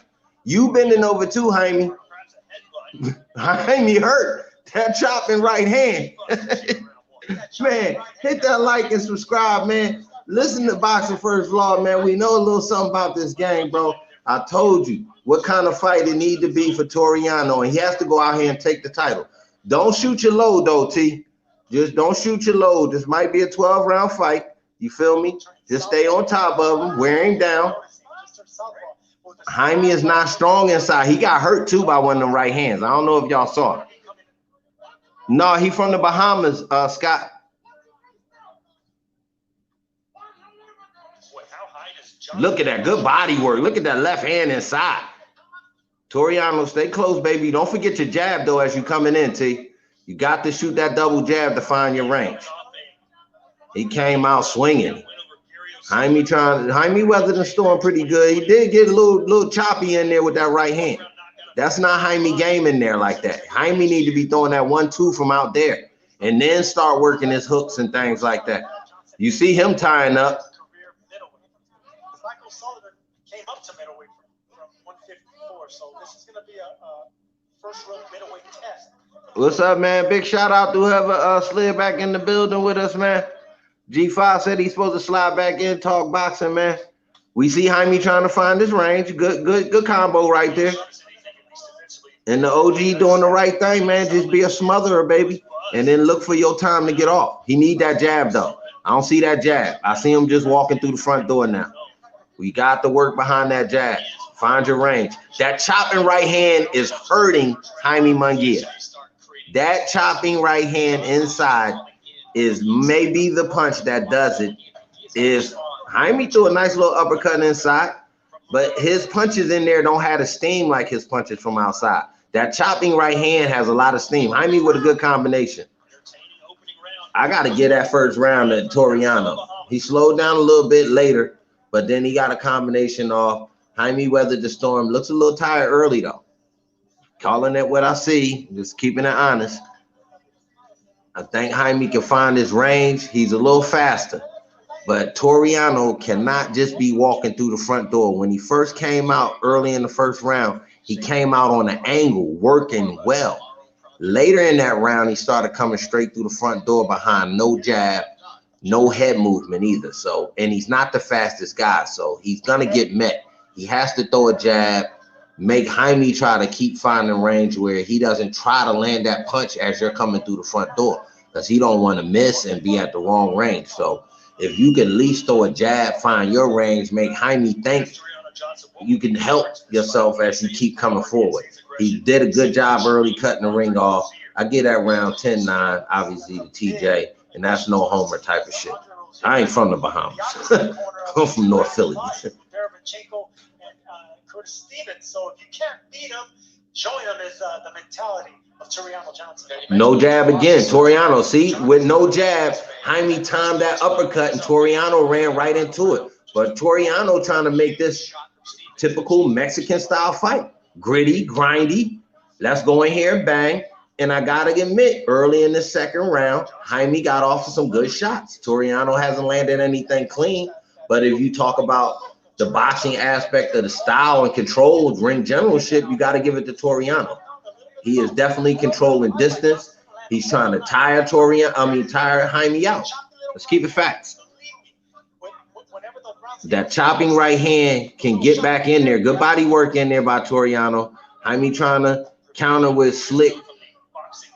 You bending over too, Jaime. Jaime hurt. That chopping right hand. Man, hit that like and subscribe, man. Listen to Boxing First Vlog, man. We know a little something about this game, bro. I told you what kind of fight it need to be for Tureano, and he has to go out here and take the title. Don't shoot your load, though, T. Just don't shoot your load. This might be a 12-round fight. You feel me? Just stay on top of him, wear him down. Jaime is not strong inside. He got hurt, too, by one of them right hands. I don't know if y'all saw it. No, he from the Bahamas, Scott. Look at that good body work. Look at that left hand inside. Tureano, stay close, baby. Don't forget your jab, though, as you coming in, T. You got to shoot that double jab to find your range. He came out swinging. Jaime weathered the storm pretty good. He did get a little choppy in there with that right hand. That's not Jaime game in there like that. Jaime need to be throwing that 1-2 from out there and then start working his hooks and things like that. You see him tying up. Came up to middleweight from 154, so this is going to be a first round middleweight test. What's up, man? Big shout out to whoever slid back in the building with us, man. G5 said he's supposed to slide back in, talk boxing, man. We see Jaime trying to find his range. Good combo right there. And the OG doing the right thing, man. Just be a smotherer, baby, and then look for your time to get off. He need that jab, though. I don't see that jab. I see him just walking through the front door now. We got to work behind that jab. Find your range. That chopping right hand is hurting Jaime Munguia. That chopping right hand inside is maybe the punch that does it. Is Jaime threw a nice little uppercut inside, but his punches in there don't have the steam like his punches from outside. That chopping right hand has a lot of steam. Jaime with a good combination. I got to get that first round at Tureano. He slowed down a little bit later, but then he got a combination off. Jaime weathered the storm. Looks a little tired early, though. Calling it what I see, just keeping it honest. I think Jaime can find his range. He's a little faster. But Tureano cannot just be walking through the front door. When he first came out early in the first round, he came out on an angle, working well. Later in that round, he started coming straight through the front door behind no jab, no head movement either. So, and he's not the fastest guy, so he's going to get met. He has to throw a jab, make Jaime try to keep finding range where he doesn't try to land that punch as you're coming through the front door, because he don't want to miss and be at the wrong range. So if you can at least throw a jab, find your range, make Jaime think you can help yourself as you keep coming forward. He did a good job early cutting the ring off. I get that round 10-9, obviously, to TJ, and that's no homer type of shit. I ain't from the Bahamas. I'm from North Philly. So if you can't beat him, showing him is the mentality of Tureanojohnson. No jab again. Tureano, see, with no jab, Jaime timed that uppercut, and Tureano ran right into it. But Tureano trying to make this typical Mexican-style fight. Gritty, grindy. Let's go in here and bang. And I got to admit, early in the second round, Jaime got off of some good shots. Tureano hasn't landed anything clean. But if you talk about the boxing aspect of the style and control, ring generalship, you got to give it to Tureano. He is definitely controlling distance. He's trying to tire Jaime out. Let's keep it facts. That chopping right hand can get back in there. Good body work in there by Tureano. Jaime trying to counter with slick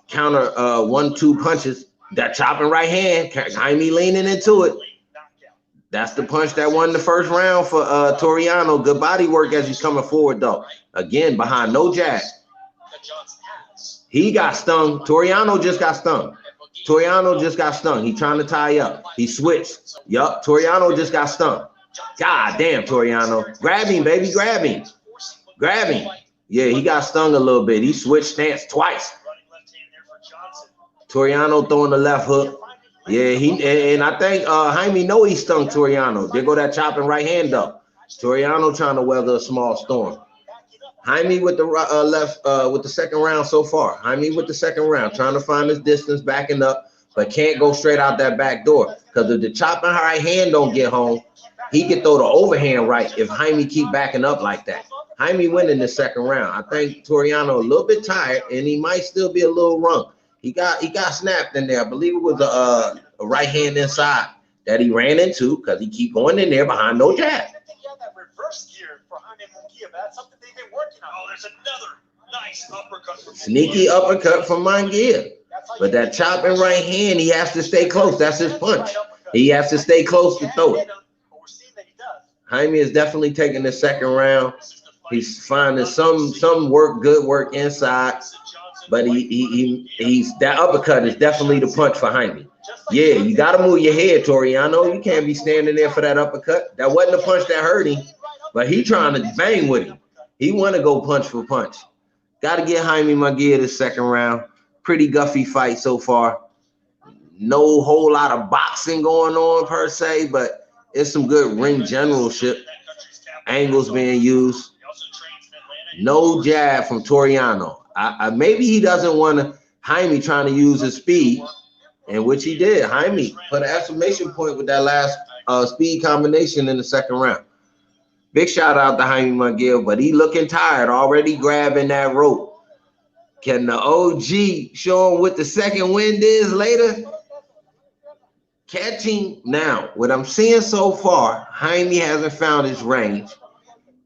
counter 1-2 punches. That chopping right hand, Jaime leaning into it. That's the punch that won the first round for Tureano. Good body work as he's coming forward, though. Again, behind no jab. He got stung. Tureano just got stung. Tureano just got stung. He trying to tie up. He switched. Yup, Tureano just got stung. God damn, Tureano. Grab him, baby. Grab him. Grab him. Yeah, he got stung a little bit. He switched stance twice. Tureano throwing the left hook. Yeah, and I think Jaime know he stung Tureano. There go that chopping right hand up. Tureano trying to weather a small storm. Jaime with the left with the second round so far. Jaime with the second round, trying to find his distance, backing up, but can't go straight out that back door. Because if the chopping right hand don't get home, he can throw the overhand right if Jaime keep backing up like that. Jaime winning the second round. I think Tureano a little bit tired, and he might still be a little rung. He got snapped in there. I believe it was a right hand inside that he ran into because he keep going in there behind no jab. I think he had that reverse gear for Munguia, but that's something they've been working on. Oh, there's another nice uppercut from Sneaky uppercut from Munguia. But that chopping right hand, he has to stay close. That's his punch. He has to stay close to throw it. Jaime is definitely taking the second round. He's finding some work, good work inside. But he's that uppercut is definitely the punch for Jaime. Yeah, you got to move your head, Tureano. You can't be standing there for that uppercut. That wasn't the punch that hurt him, but he trying to bang with him. He want to go punch for punch. Got to get Jaime Munguia this second round. Pretty guffy fight so far. No whole lot of boxing going on per se, but it's some good ring generalship. Angles being used. No jab from Tureano. Maybe he doesn't want to. Jaime trying to use his speed, and which he did. Jaime put an exclamation point with that last speed combination in the second round. Big shout out to Jaime Munguia, but he looking tired, already grabbing that rope. Can the OG show him what the second wind is later? Catching now. What I'm seeing so far, Jaime hasn't found his range.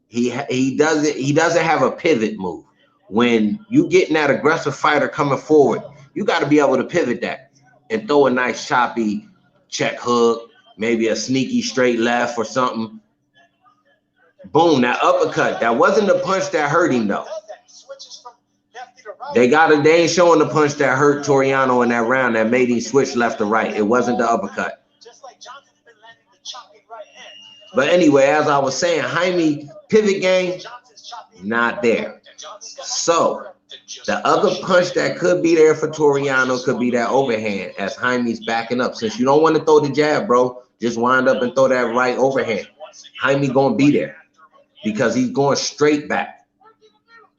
He doesn't have a pivot move. When you getting that aggressive fighter coming forward, you got to be able to pivot that and throw a nice choppy check hook, maybe a sneaky straight left or something. Boom, that uppercut. That wasn't the punch that hurt him though. They ain't showing the punch that hurt Tureano in that round that made him switch left to right. It wasn't the uppercut. But anyway, as I was saying, Jaime pivot game, not there. So the other punch that could be there for Tureano could be that overhand as Jaime's backing up. Since you don't want to throw the jab, bro, just wind up and throw that right overhand. Jaime gonna be there because he's going straight back.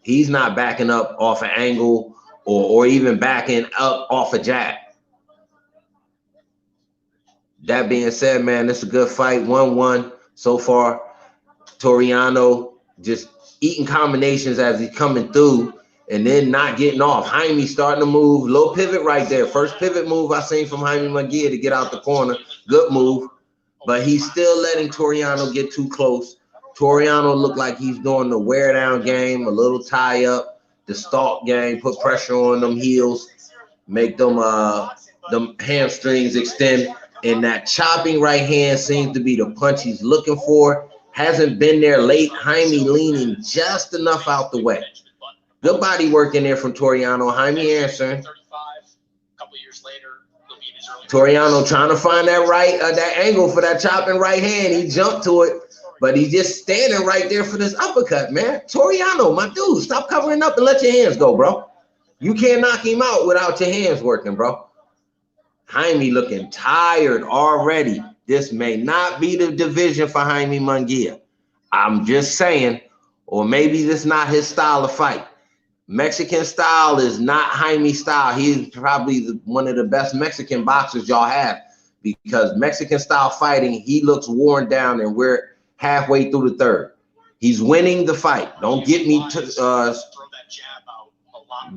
He's not backing up off an angle or even backing up off a jab. That being said, man, it's a good fight. 1-1 so far. Tureano just eating combinations as he's coming through and then not getting off. Jaime starting to move. Little pivot right there. First pivot move I seen from Jaime Munguia to get out the corner. Good move. But he's still letting Tureano get too close. Tureano looked like he's doing the wear down game, a little tie up, the stalk game, put pressure on them heels, make them hamstrings extend. And that chopping right hand seems to be the punch he's looking for. Hasn't been there late. Jaime leaning just enough out the way. Good body work in there from Tureano. Jaime answering. years later, he'll be in his early. Tureano trying to find that angle for that chopping right hand. He jumped to it, but he's just standing right there for this uppercut, man. Tureano, my dude, stop covering up and let your hands go, bro. You can't knock him out without your hands working, bro. Jaime looking tired already. This may not be the division for Jaime Munguia. I'm just saying, or maybe this is not his style of fight. Mexican style is not Jaime's style. He's probably one of the best Mexican boxers y'all have, because Mexican style fighting, he looks worn down, and we're halfway through the third. He's winning the fight. Don't get me to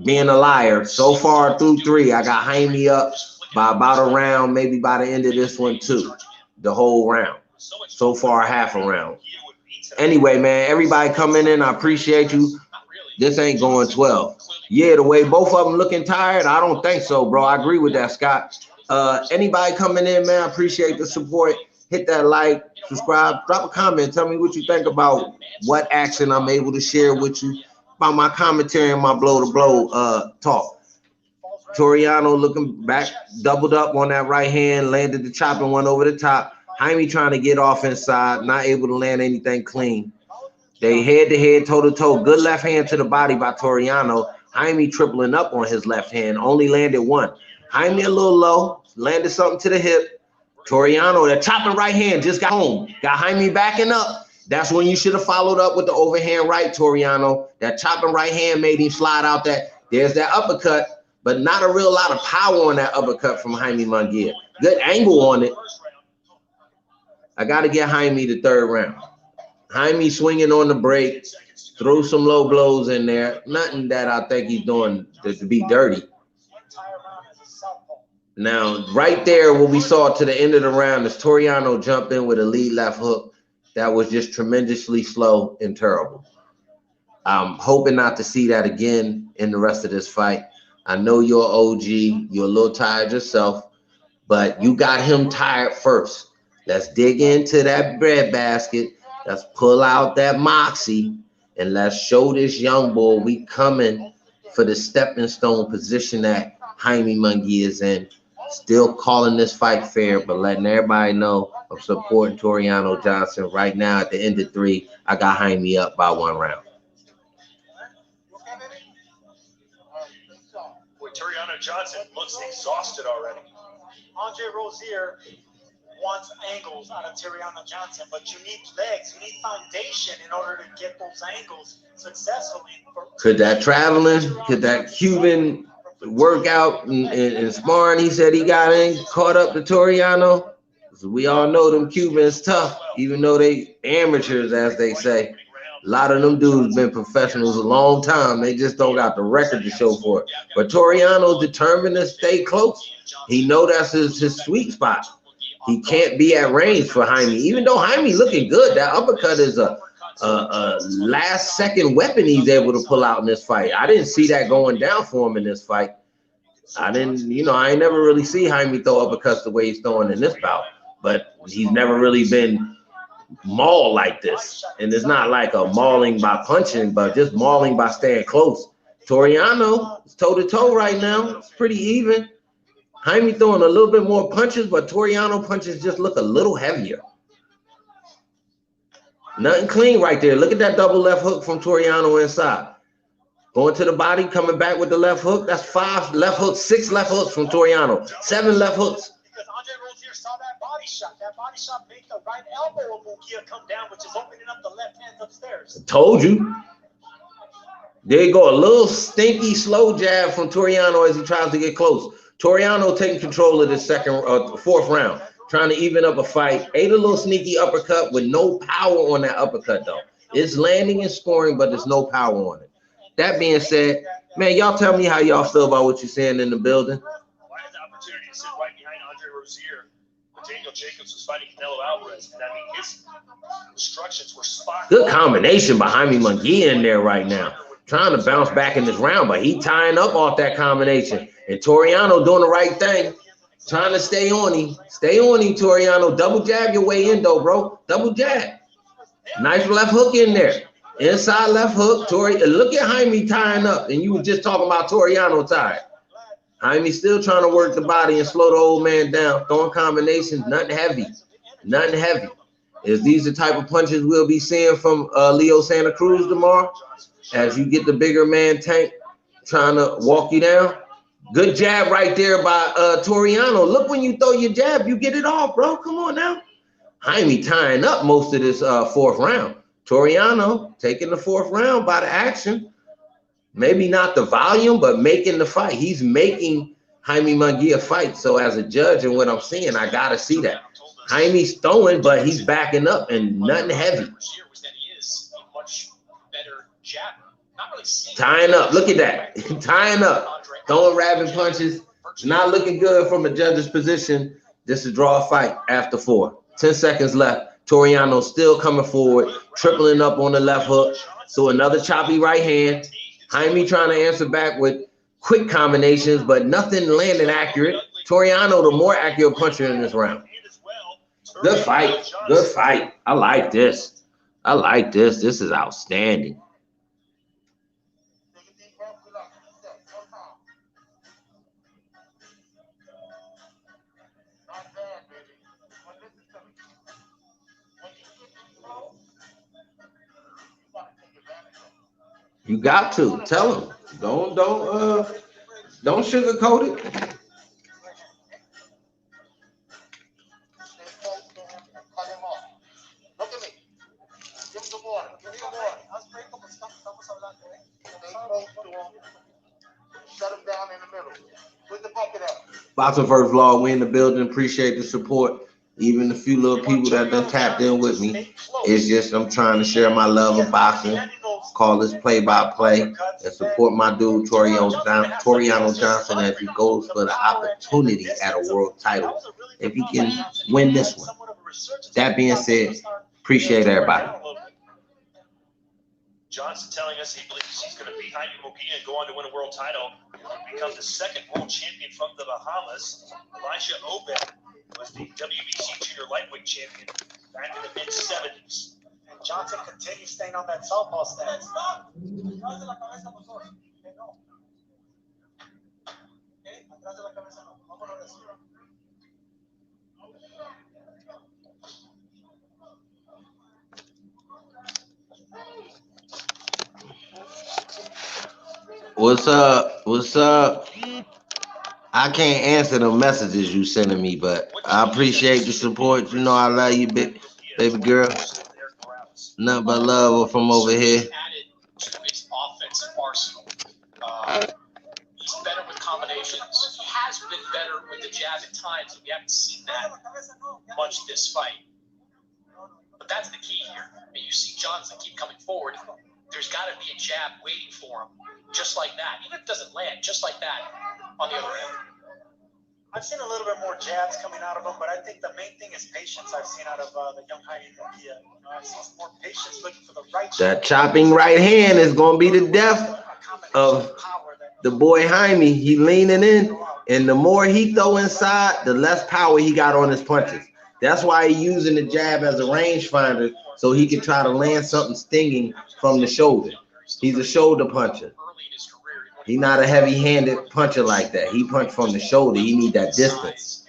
being a liar. So far through 3, I got Jaime up by about a round, maybe by the end of this one too. The whole round. So far, half a round. Anyway, man, everybody coming in, I appreciate you. This ain't going 12. Yeah, the way both of them looking tired, I don't think so, bro. I agree with that, Scott. Anybody coming in, man, I appreciate the support. Hit that like, subscribe, drop a comment. Tell me what you think about what action I'm able to share with you about my commentary and my blow-to-blow talk. Tureano looking back, doubled up on that right hand, landed the chopping one over the top. Jaime trying to get off inside, not able to land anything clean. They head-to-head, toe-to-toe. Good left hand to the body by Tureano. Jaime tripling up on his left hand, only landed one. Jaime a little low, landed something to the hip. Tureano, that chopping right hand just got home. Got Jaime backing up. That's when you should have followed up with the overhand right, Tureano. That chopping right hand made him slide out that. There's that uppercut, but not a real lot of power on that uppercut from Jaime Munguia. Good angle on it. I got to get Jaime the third round. Jaime swinging on the break, throw some low blows in there. Nothing that I think he's doing to be dirty. Now, right there, what we saw to the end of the round is Tureano jump in with a lead left hook that was just tremendously slow and terrible. I'm hoping not to see that again in the rest of this fight. I know you're OG, you're a little tired yourself, but you got him tired first. Let's dig into that breadbasket. Let's pull out that moxie, and let's show this young boy we coming for the stepping stone position that Jaime Munguia is in. Still calling this fight fair, but letting everybody know I'm supporting Tureanojohnson. Right now at the end of 3, I got Jaime up by 1 round. Boy, Tureanojohnson looks exhausted already. Andre Rozier wants angles out of Tureanojohnson, but you need legs, you need foundation in order to get those angles successfully. Could that traveling, could that Cuban workout and sparring he said he got in caught up to Tureano? So we all know them Cubans tough, even though they amateurs, as they say. A lot of them dudes been professionals a long time. They just don't got the record to show for it. But Tureano's determined to stay close. He know that's his sweet spot. He can't be at range for Jaime, even though Jaime looking good. That uppercut is a last second weapon he's able to pull out in this fight. I didn't see that going down for him in this fight. I ain't never really see Jaime throw uppercuts the way he's throwing in this bout, but he's never really been mauled like this. And it's not like a mauling by punching, but just mauling by staying close. Tureano is toe-to-toe right now. It's pretty even. Jaime throwing a little bit more punches, but Tureano punches just look a little heavier. Nothing clean right there. Look at that double left hook from Tureano inside. Going to the body, coming back with the left hook. That's 5 left hooks, 6 left hooks from Tureano. 7 left hooks. Because Andre Rozier saw that body shot. That body shot made the right elbow of Munguia come down, which is opening up the left hand upstairs. Told you. There you go. A little stinky, slow jab from Tureano as he tries to get close. Tureano taking control of the 4th round, trying to even up a fight. Ate a little sneaky uppercut with no power on that uppercut, though. It's landing and scoring, but there's no power on it. That being said, man, y'all tell me how y'all feel about what you're saying in the building. I had the opportunity to sit right behind Andre Rozier when Daniel Jacobs was fighting Canelo Alvarez, and I mean, his instructions were spot on. Good combination by Jaime Munguia in there right now. Trying to bounce back in this round, but he tying up off that combination. And Tureano doing the right thing, trying to stay on him. Stay on him, Tureano. Double jab your way in, though, bro. Double jab. Nice left hook in there. Inside left hook. Look at Jaime tying up. And you were just talking about Tureano tired. Jaime still trying to work the body and slow the old man down, throwing combinations, nothing heavy, nothing heavy. Is these the type of punches we'll be seeing from Leo Santa Cruz tomorrow? As you get the bigger man Tank trying to walk you down. Good jab right there by Tureano. Look, when you throw your jab, you get it off, bro. Come on now. Jaime tying up most of this fourth round. Tureano taking the fourth round by the action. Maybe not the volume, but making the fight. He's making Jaime Munguia fight. So as a judge and what I'm seeing, I got to see that. Jaime's throwing, but he's backing up and nothing heavy. Tying up. Look at that. Tying up. Throwing rabid punches. Not looking good from a judge's position. This is a draw fight after 4. 10 seconds left. Tureano still coming forward, tripling up on the left hook. So another choppy right hand. Jaime trying to answer back with quick combinations, but nothing landing accurate. Tureano, the more accurate puncher in this round. Good fight. Good fight. I like this. I like this. This is outstanding. You got to tell him. Don't sugarcoat it. Look at me. Give him some water. Give him some water. Shut him down in the middle. Put the bucket up. Boxing First Vlog, we in the building. Appreciate the support. Even the few little people that done tapped in with me. It's just I'm trying to share my love of boxing. Call this play-by-play and support my dude Tureanojohnson as he goes for the opportunity at a world title if he can win this one. That being said, appreciate everybody. Johnson telling us he believes he's going to beat Jaime Munguia and go on to win a world title. Become the second world champion from the Bahamas. Elijah Obed was the WBC junior lightweight champion back in the mid-70s. And Johnson continues staying on that southpaw stance. What's up? What's up? I can't answer the messages you sending me, but I appreciate the support. You know I love you, baby girl. Nothing but love from over here. To his offensive arsenal. He's better with combinations. He has been better with the jab at times, and we haven't seen that much this fight. But that's the key here. And you see Johnson keep coming forward. There's got to be a jab waiting for him, just like that. Even if it doesn't land, just like that on the other end. I've seen a little bit more jabs coming out of him, but I think the main thing is patience I've seen out of the young Jaime Munguia. I've seen more patience looking for the right. That chopping right hand is going to be the death of the boy Jaime. He leaning in, and the more he throw inside, the less power he got on his punches. That's why he's using the jab as a rangefinder, so he can try to land something stinging from the shoulder. He's a shoulder puncher. He's not a heavy-handed puncher like that. He punched from the shoulder. He need that distance.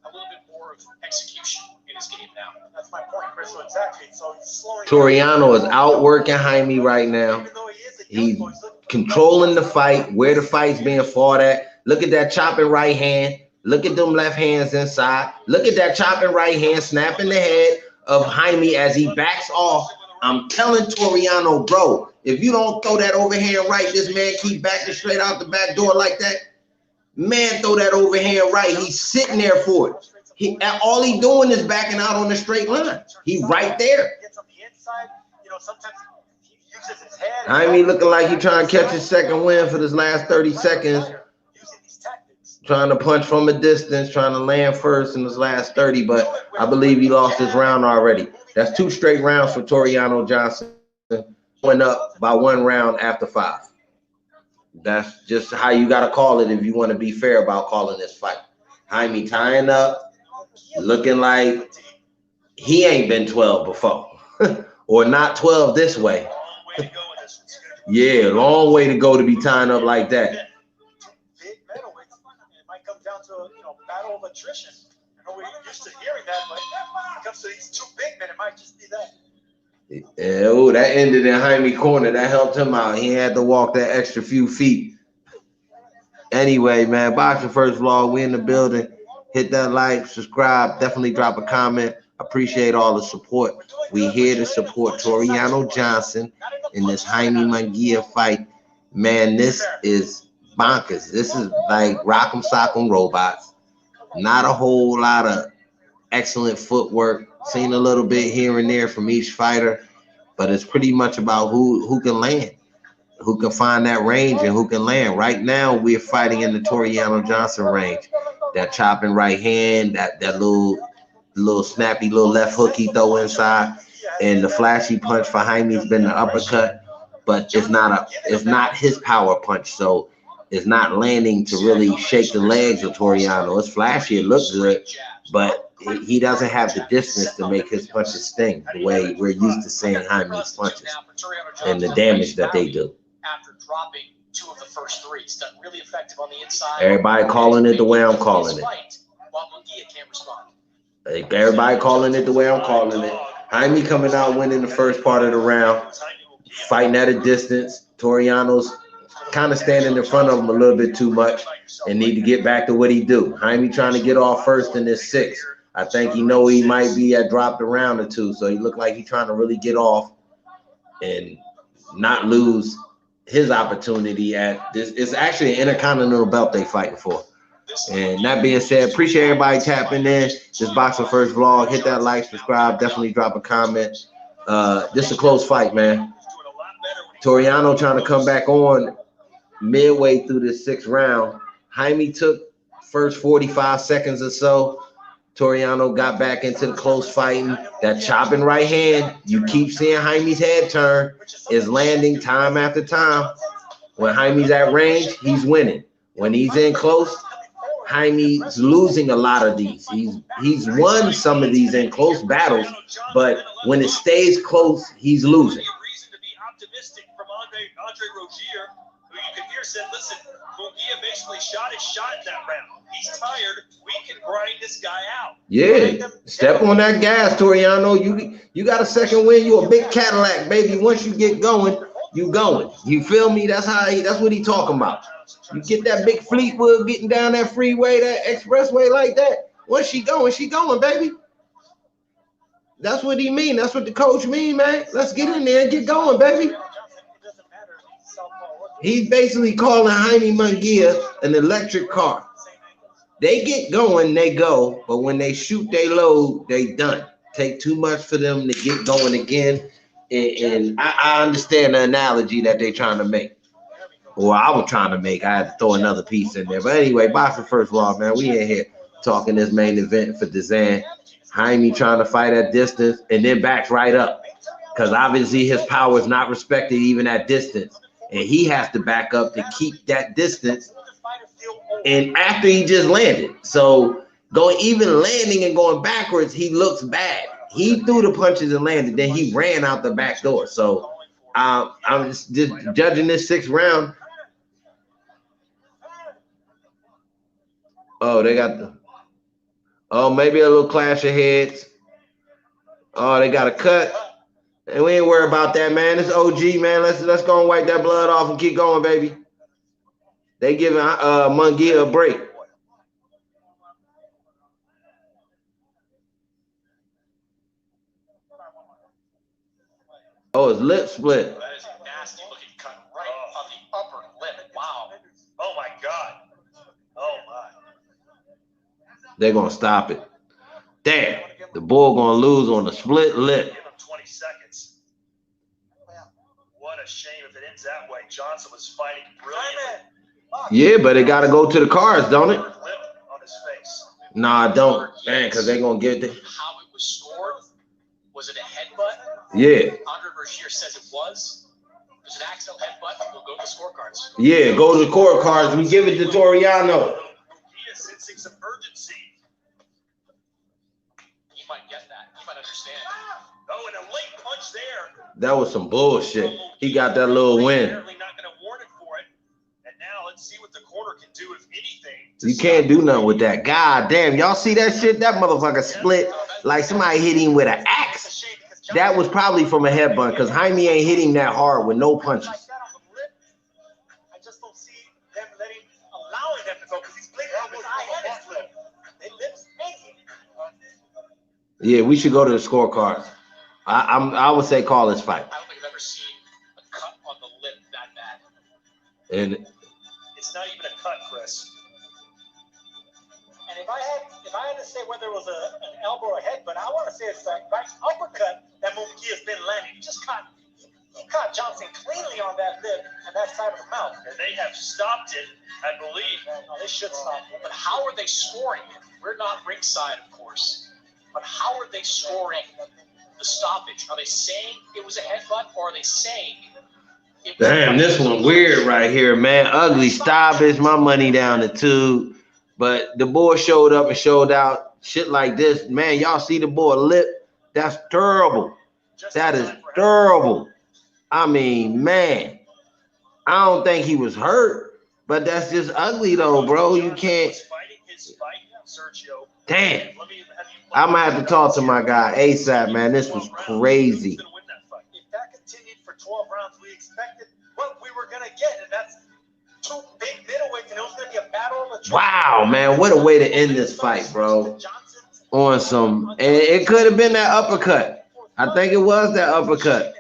A little bit more of execution in his game now. That's my point, Chris. So exactly. So he's slowing. Tureano is outworking Jaime right now. He's controlling the fight, where the fight's being fought at. Look at that chopping right hand. Look at them left hands inside. Look at that chopping right hand snapping the head of Jaime as he backs off. I'm telling Tureano, bro, if you don't throw that overhand right, this man keep backing straight out the back door like that. Man, throw that overhand right. He's sitting there for it. All he doing is backing out on the straight line. He right there. Jaime looking like he trying to catch his second win for this last 30 seconds. Trying to punch from a distance, trying to land first in his last 30, but I believe he lost this round already. That's 2 straight rounds for Tureanojohnson. Went up by 1 round after 5. That's just how you got to call it if you want to be fair about calling this fight. Jaime tying up, looking like he ain't been 12 before, or not 12 this way. Yeah, long way to go to be tying up like that. battle of attrition. I know we're used to hearing that, but when it comes to these two big men, it might just be that. Yeah, oh, that ended in Jaime corner. That helped him out. He had to walk that extra few feet. Anyway, man, Boxing First Vlog, we in the building. Hit that like, subscribe, definitely drop a comment. Appreciate all the support. We here to support Tureanojohnson in this Jaime Munguia fight. Man, this is bonkers. This is like rock'em sock'em robots. Not a whole lot of excellent footwork. Seen a little bit here and there from each fighter, but it's pretty much about who can land, who can find that range and who can land. Right now, we're fighting in the Tureanojohnson range. That chopping right hand, that little snappy little left hook he throw inside, and the flashy punch for Jaime's been the uppercut, but it's not his power punch, so it's not landing to really shake the legs of Tureano. It's flashy, it looks good, but he doesn't have the distance to make his punches sting the way we're used to seeing Jaime's punches and the damage that they do. After dropping 2 of the first 3, it's done really effective on the inside. Everybody calling it the way I'm calling it. While Munguia can't respond. Everybody calling it the way I'm calling it. Jaime coming out winning the first part of the round, fighting at a distance. Tureano's kind of standing in front of him a little bit too much and need to get back to what he do. Jaime trying to get off first in this 6th. I think he know he might be at dropped a round or 2, so he looked like he's trying to really get off and not lose his opportunity at this. It's actually an intercontinental belt they fighting for. And that being said, appreciate everybody tapping in. This Boxing First Vlog. Hit that like, subscribe, definitely drop a comment. This is a close fight, man. Tureano trying to come back on midway through this 6th round. Jaime took first 45 seconds or so. Tureano got back into the close fighting. That chopping right hand, you keep seeing Jaime's head turn, is landing time after time. When Jaime's at range, he's winning. When he's in close, Jaime's losing a lot of these. He's won some of these in close battles, but when it stays close, he's losing. Reason to be optimistic from Andre Rozier, who you can hear said, listen, Munguia basically shot his shot in that round. He's tired. We can grind this guy out. Yeah, step on that gas, Tureano. You got a second win. You a big Cadillac, baby. Once you get going, you going. You feel me? That's what he talking about. You get that big Fleetwood getting down that freeway, that expressway like that. Once she going, baby. That's what he mean. That's what the coach mean, man. Let's get in there and get going, baby. He's basically calling Jaime Munguia an electric car. They get going, they go, but when they shoot, they load, they done. Take too much for them to get going again. And I understand the analogy that they're trying to make. Or I was trying to make. I had to throw another piece in there. But anyway, Boxing First Vlog, man. We in here talking this main event for Dazan. Jaime trying to fight at distance and then backs right up. Because obviously his power is not respected even at distance. And he has to back up to keep that distance. And after he just landed. So even landing and going backwards, he looks bad. He threw the punches and landed. Then he ran out the back door. So I'm just judging this 6th round. Oh, they got maybe a little clash of heads. Oh, they got a cut. And we ain't worried about that, man. It's OG, man. Let's go and wipe that blood off and keep going, baby. They giving Munguia a break. Oh, his lip split. That is a nasty looking cut right on the upper lip. Wow. Oh, my God. Oh, my. They're going to stop it. Damn. The bull going to lose on a split lip. Give him 20 seconds. What a shame if it ends that way. Johnson was fighting brilliantly. Yeah, but it got to go to the cards, don't it? On his face. Nah, don't. Man, because they're going to get it. How it was scored? Was it a headbutt? Yeah. Andre Rozier says it was. It was an accidental headbutt. We'll go to the scorecards. Yeah, go to the scorecards. We give it to Tureano. He is sensing some urgency. He might get that. He might understand. Oh, and a late punch there. That was some bullshit. He got that little win. Apparently not going to warn it for it. And now and see what the corner can do, if anything. You can't do nothing with that. God damn, y'all see that shit? That motherfucker split like somebody hit him with an axe. That was probably from a headbutt because Jaime ain't hitting that hard with no punches. I just don't see them allowing them to go because he's bleeding out his eye and his lip. Their lips hanging. Yeah, we should go to the scorecards. I would say call this fight. I don't think I've ever seen a cut on the lip that bad. And It's not even a cut, Chris. And if I had to say whether it was an elbow or a headbutt, I want to say it's that right uppercut that Munguia's been landing. He caught Johnson cleanly on that lip and that side of the mouth. And they have stopped it, I believe. No, they should stop it. But how are they scoring it? We're not ringside, of course. But how are they scoring the stoppage? Are they saying it was a headbutt, or are they saying it was damn, this one weird right here, man. Ugly stoppage. My money down to 2. But the boy showed up and showed out shit like this. Man, y'all see the boy lip? That's terrible. That is terrible. I mean, man, I don't think he was hurt, but that's just ugly though, bro. You can't. Damn. I'm gonna have to talk to my guy ASAP, man. This was crazy. If that continued for 12 rounds, we expected what we were gonna get, and that's 2 big middleweights, and it was gonna be a battle of the Wow, man, what a way to end this fight, bro. On some, and it could have been that uppercut. I think it was that uppercut.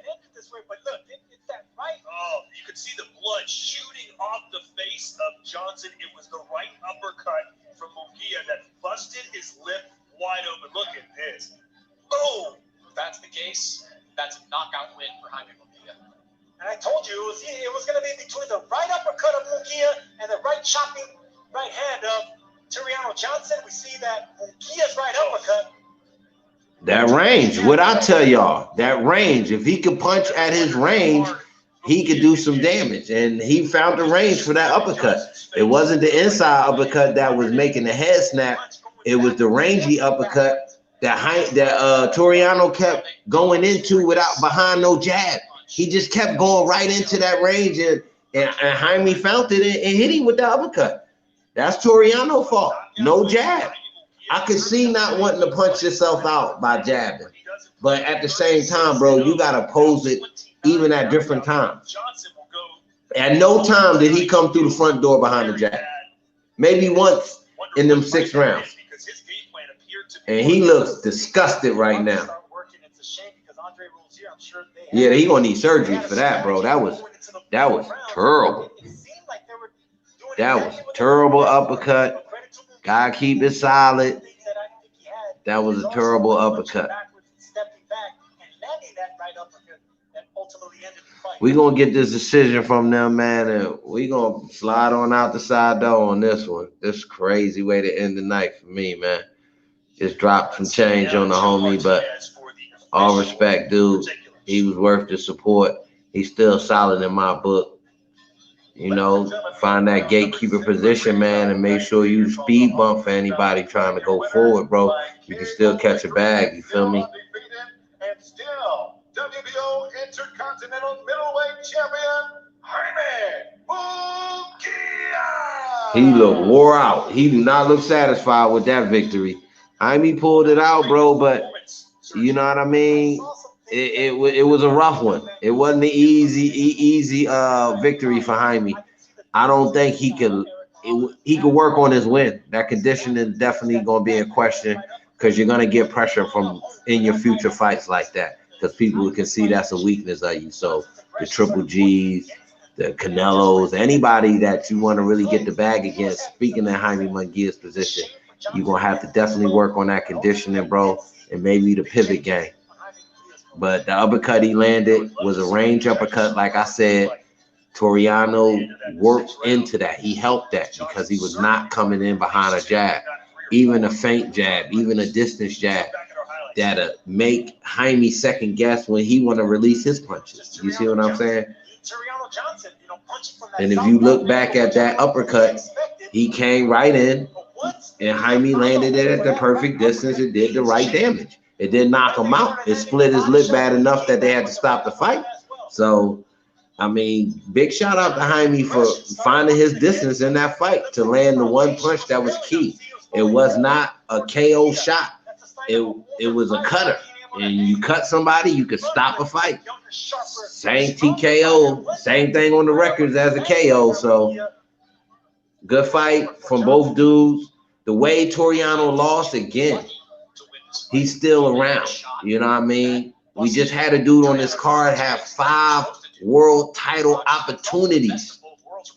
Oh, you could see the blood shooting off the face of Johnson. It was the right uppercut from Munguia that busted his lip wide open. Look at this. Boom. If that's the case, that's a knockout win for Jaime Munguia. And I told you it was going to be between the right uppercut of Munguia and the right chopping right hand of Tureanojohnson. We see that Munguia's right uppercut. That range, what I tell y'all, that range, if he could punch at his range, he could do some damage. And he found the range for that uppercut. It wasn't the inside uppercut that was making the head snap. It was the rangy uppercut that Tureano kept going into without behind no jab. He just kept going right into that range, and Jaime found it and hit him with the uppercut. That's Tureano's fault. No jab. I could see not wanting to punch yourself out by jabbing. But at the same time, bro, you got to pose it even at different times. At no time did he come through the front door behind the jab. Maybe once in them 6 rounds. And he looks disgusted right now. Yeah, he gonna need surgery for that, bro. That was terrible. That was terrible uppercut. Gotta keep it solid. That was a terrible uppercut. We gonna get this decision from them, man, and we gonna slide on out the side door on this one. This is a crazy way to end the night for me, man. Just dropped some change on the homie, but all respect, dude. He was worth the support. He's still solid in my book. You know, find that gatekeeper position, man, and make sure you speed bump for anybody trying to go forward, bro. You can still catch a bag, you feel me? And still, WBO Intercontinental Middleweight Champion, Jaime Munguia. He looked wore out. He do not look satisfied with that victory. Jaime pulled it out, bro, but you know what I mean? It was a rough one. It wasn't an easy victory for Jaime. I don't think he could work on his win. That conditioning is definitely going to be in question because you're going to get pressure from in your future fights like that because people can see that's a weakness of you. So the Triple G's, the Canelos, anybody that you want to really get the bag against, speaking in Jaime Munguia's position, you're going to have to definitely work on that conditioning, bro, and maybe the pivot game. But the uppercut he landed was a range uppercut. Like I said, Tureano worked into that. He helped that because he was not coming in behind a jab. Even a feint jab, even a distance jab that'll make Jaime second guess when he want to release his punches. You see what I'm saying? And if you look back at that uppercut, he came right in and Jaime landed it at the perfect distance. It did the right damage. It didn't knock him out. It split his lip bad enough that they had to stop the fight. So I mean, big shout out to Jaime for finding his distance in that fight to land the one punch that was key. It was not a KO shot. It was a cutter. And you cut somebody, you could stop a fight. Same TKO, same thing on the records as a KO. So good fight from both dudes. The way Tureano lost again, he's still around. You know what I mean? We just had a dude on this card have 5 world title opportunities.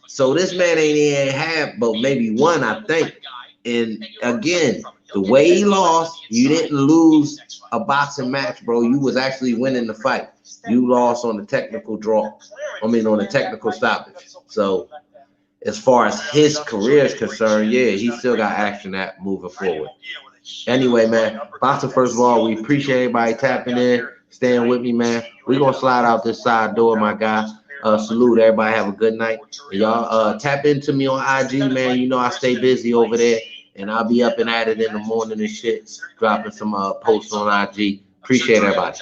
So this man ain't even had but maybe 1, I think. And again, the way he lost, you didn't lose a boxing match, bro. You was actually winning the fight. You lost on the technical draw. I mean, on the technical stoppage. So as far as his career is concerned, yeah, he still got action at moving forward. Anyway, man, boxing first of all, we appreciate everybody tapping in, staying with me, man. We're going to slide out this side door, my guy. Salute, everybody. Have a good night. Y'all tap into me on IG, man. You know I stay busy over there. And I'll be up and at it in the morning and shit, dropping some posts on IG. Appreciate everybody.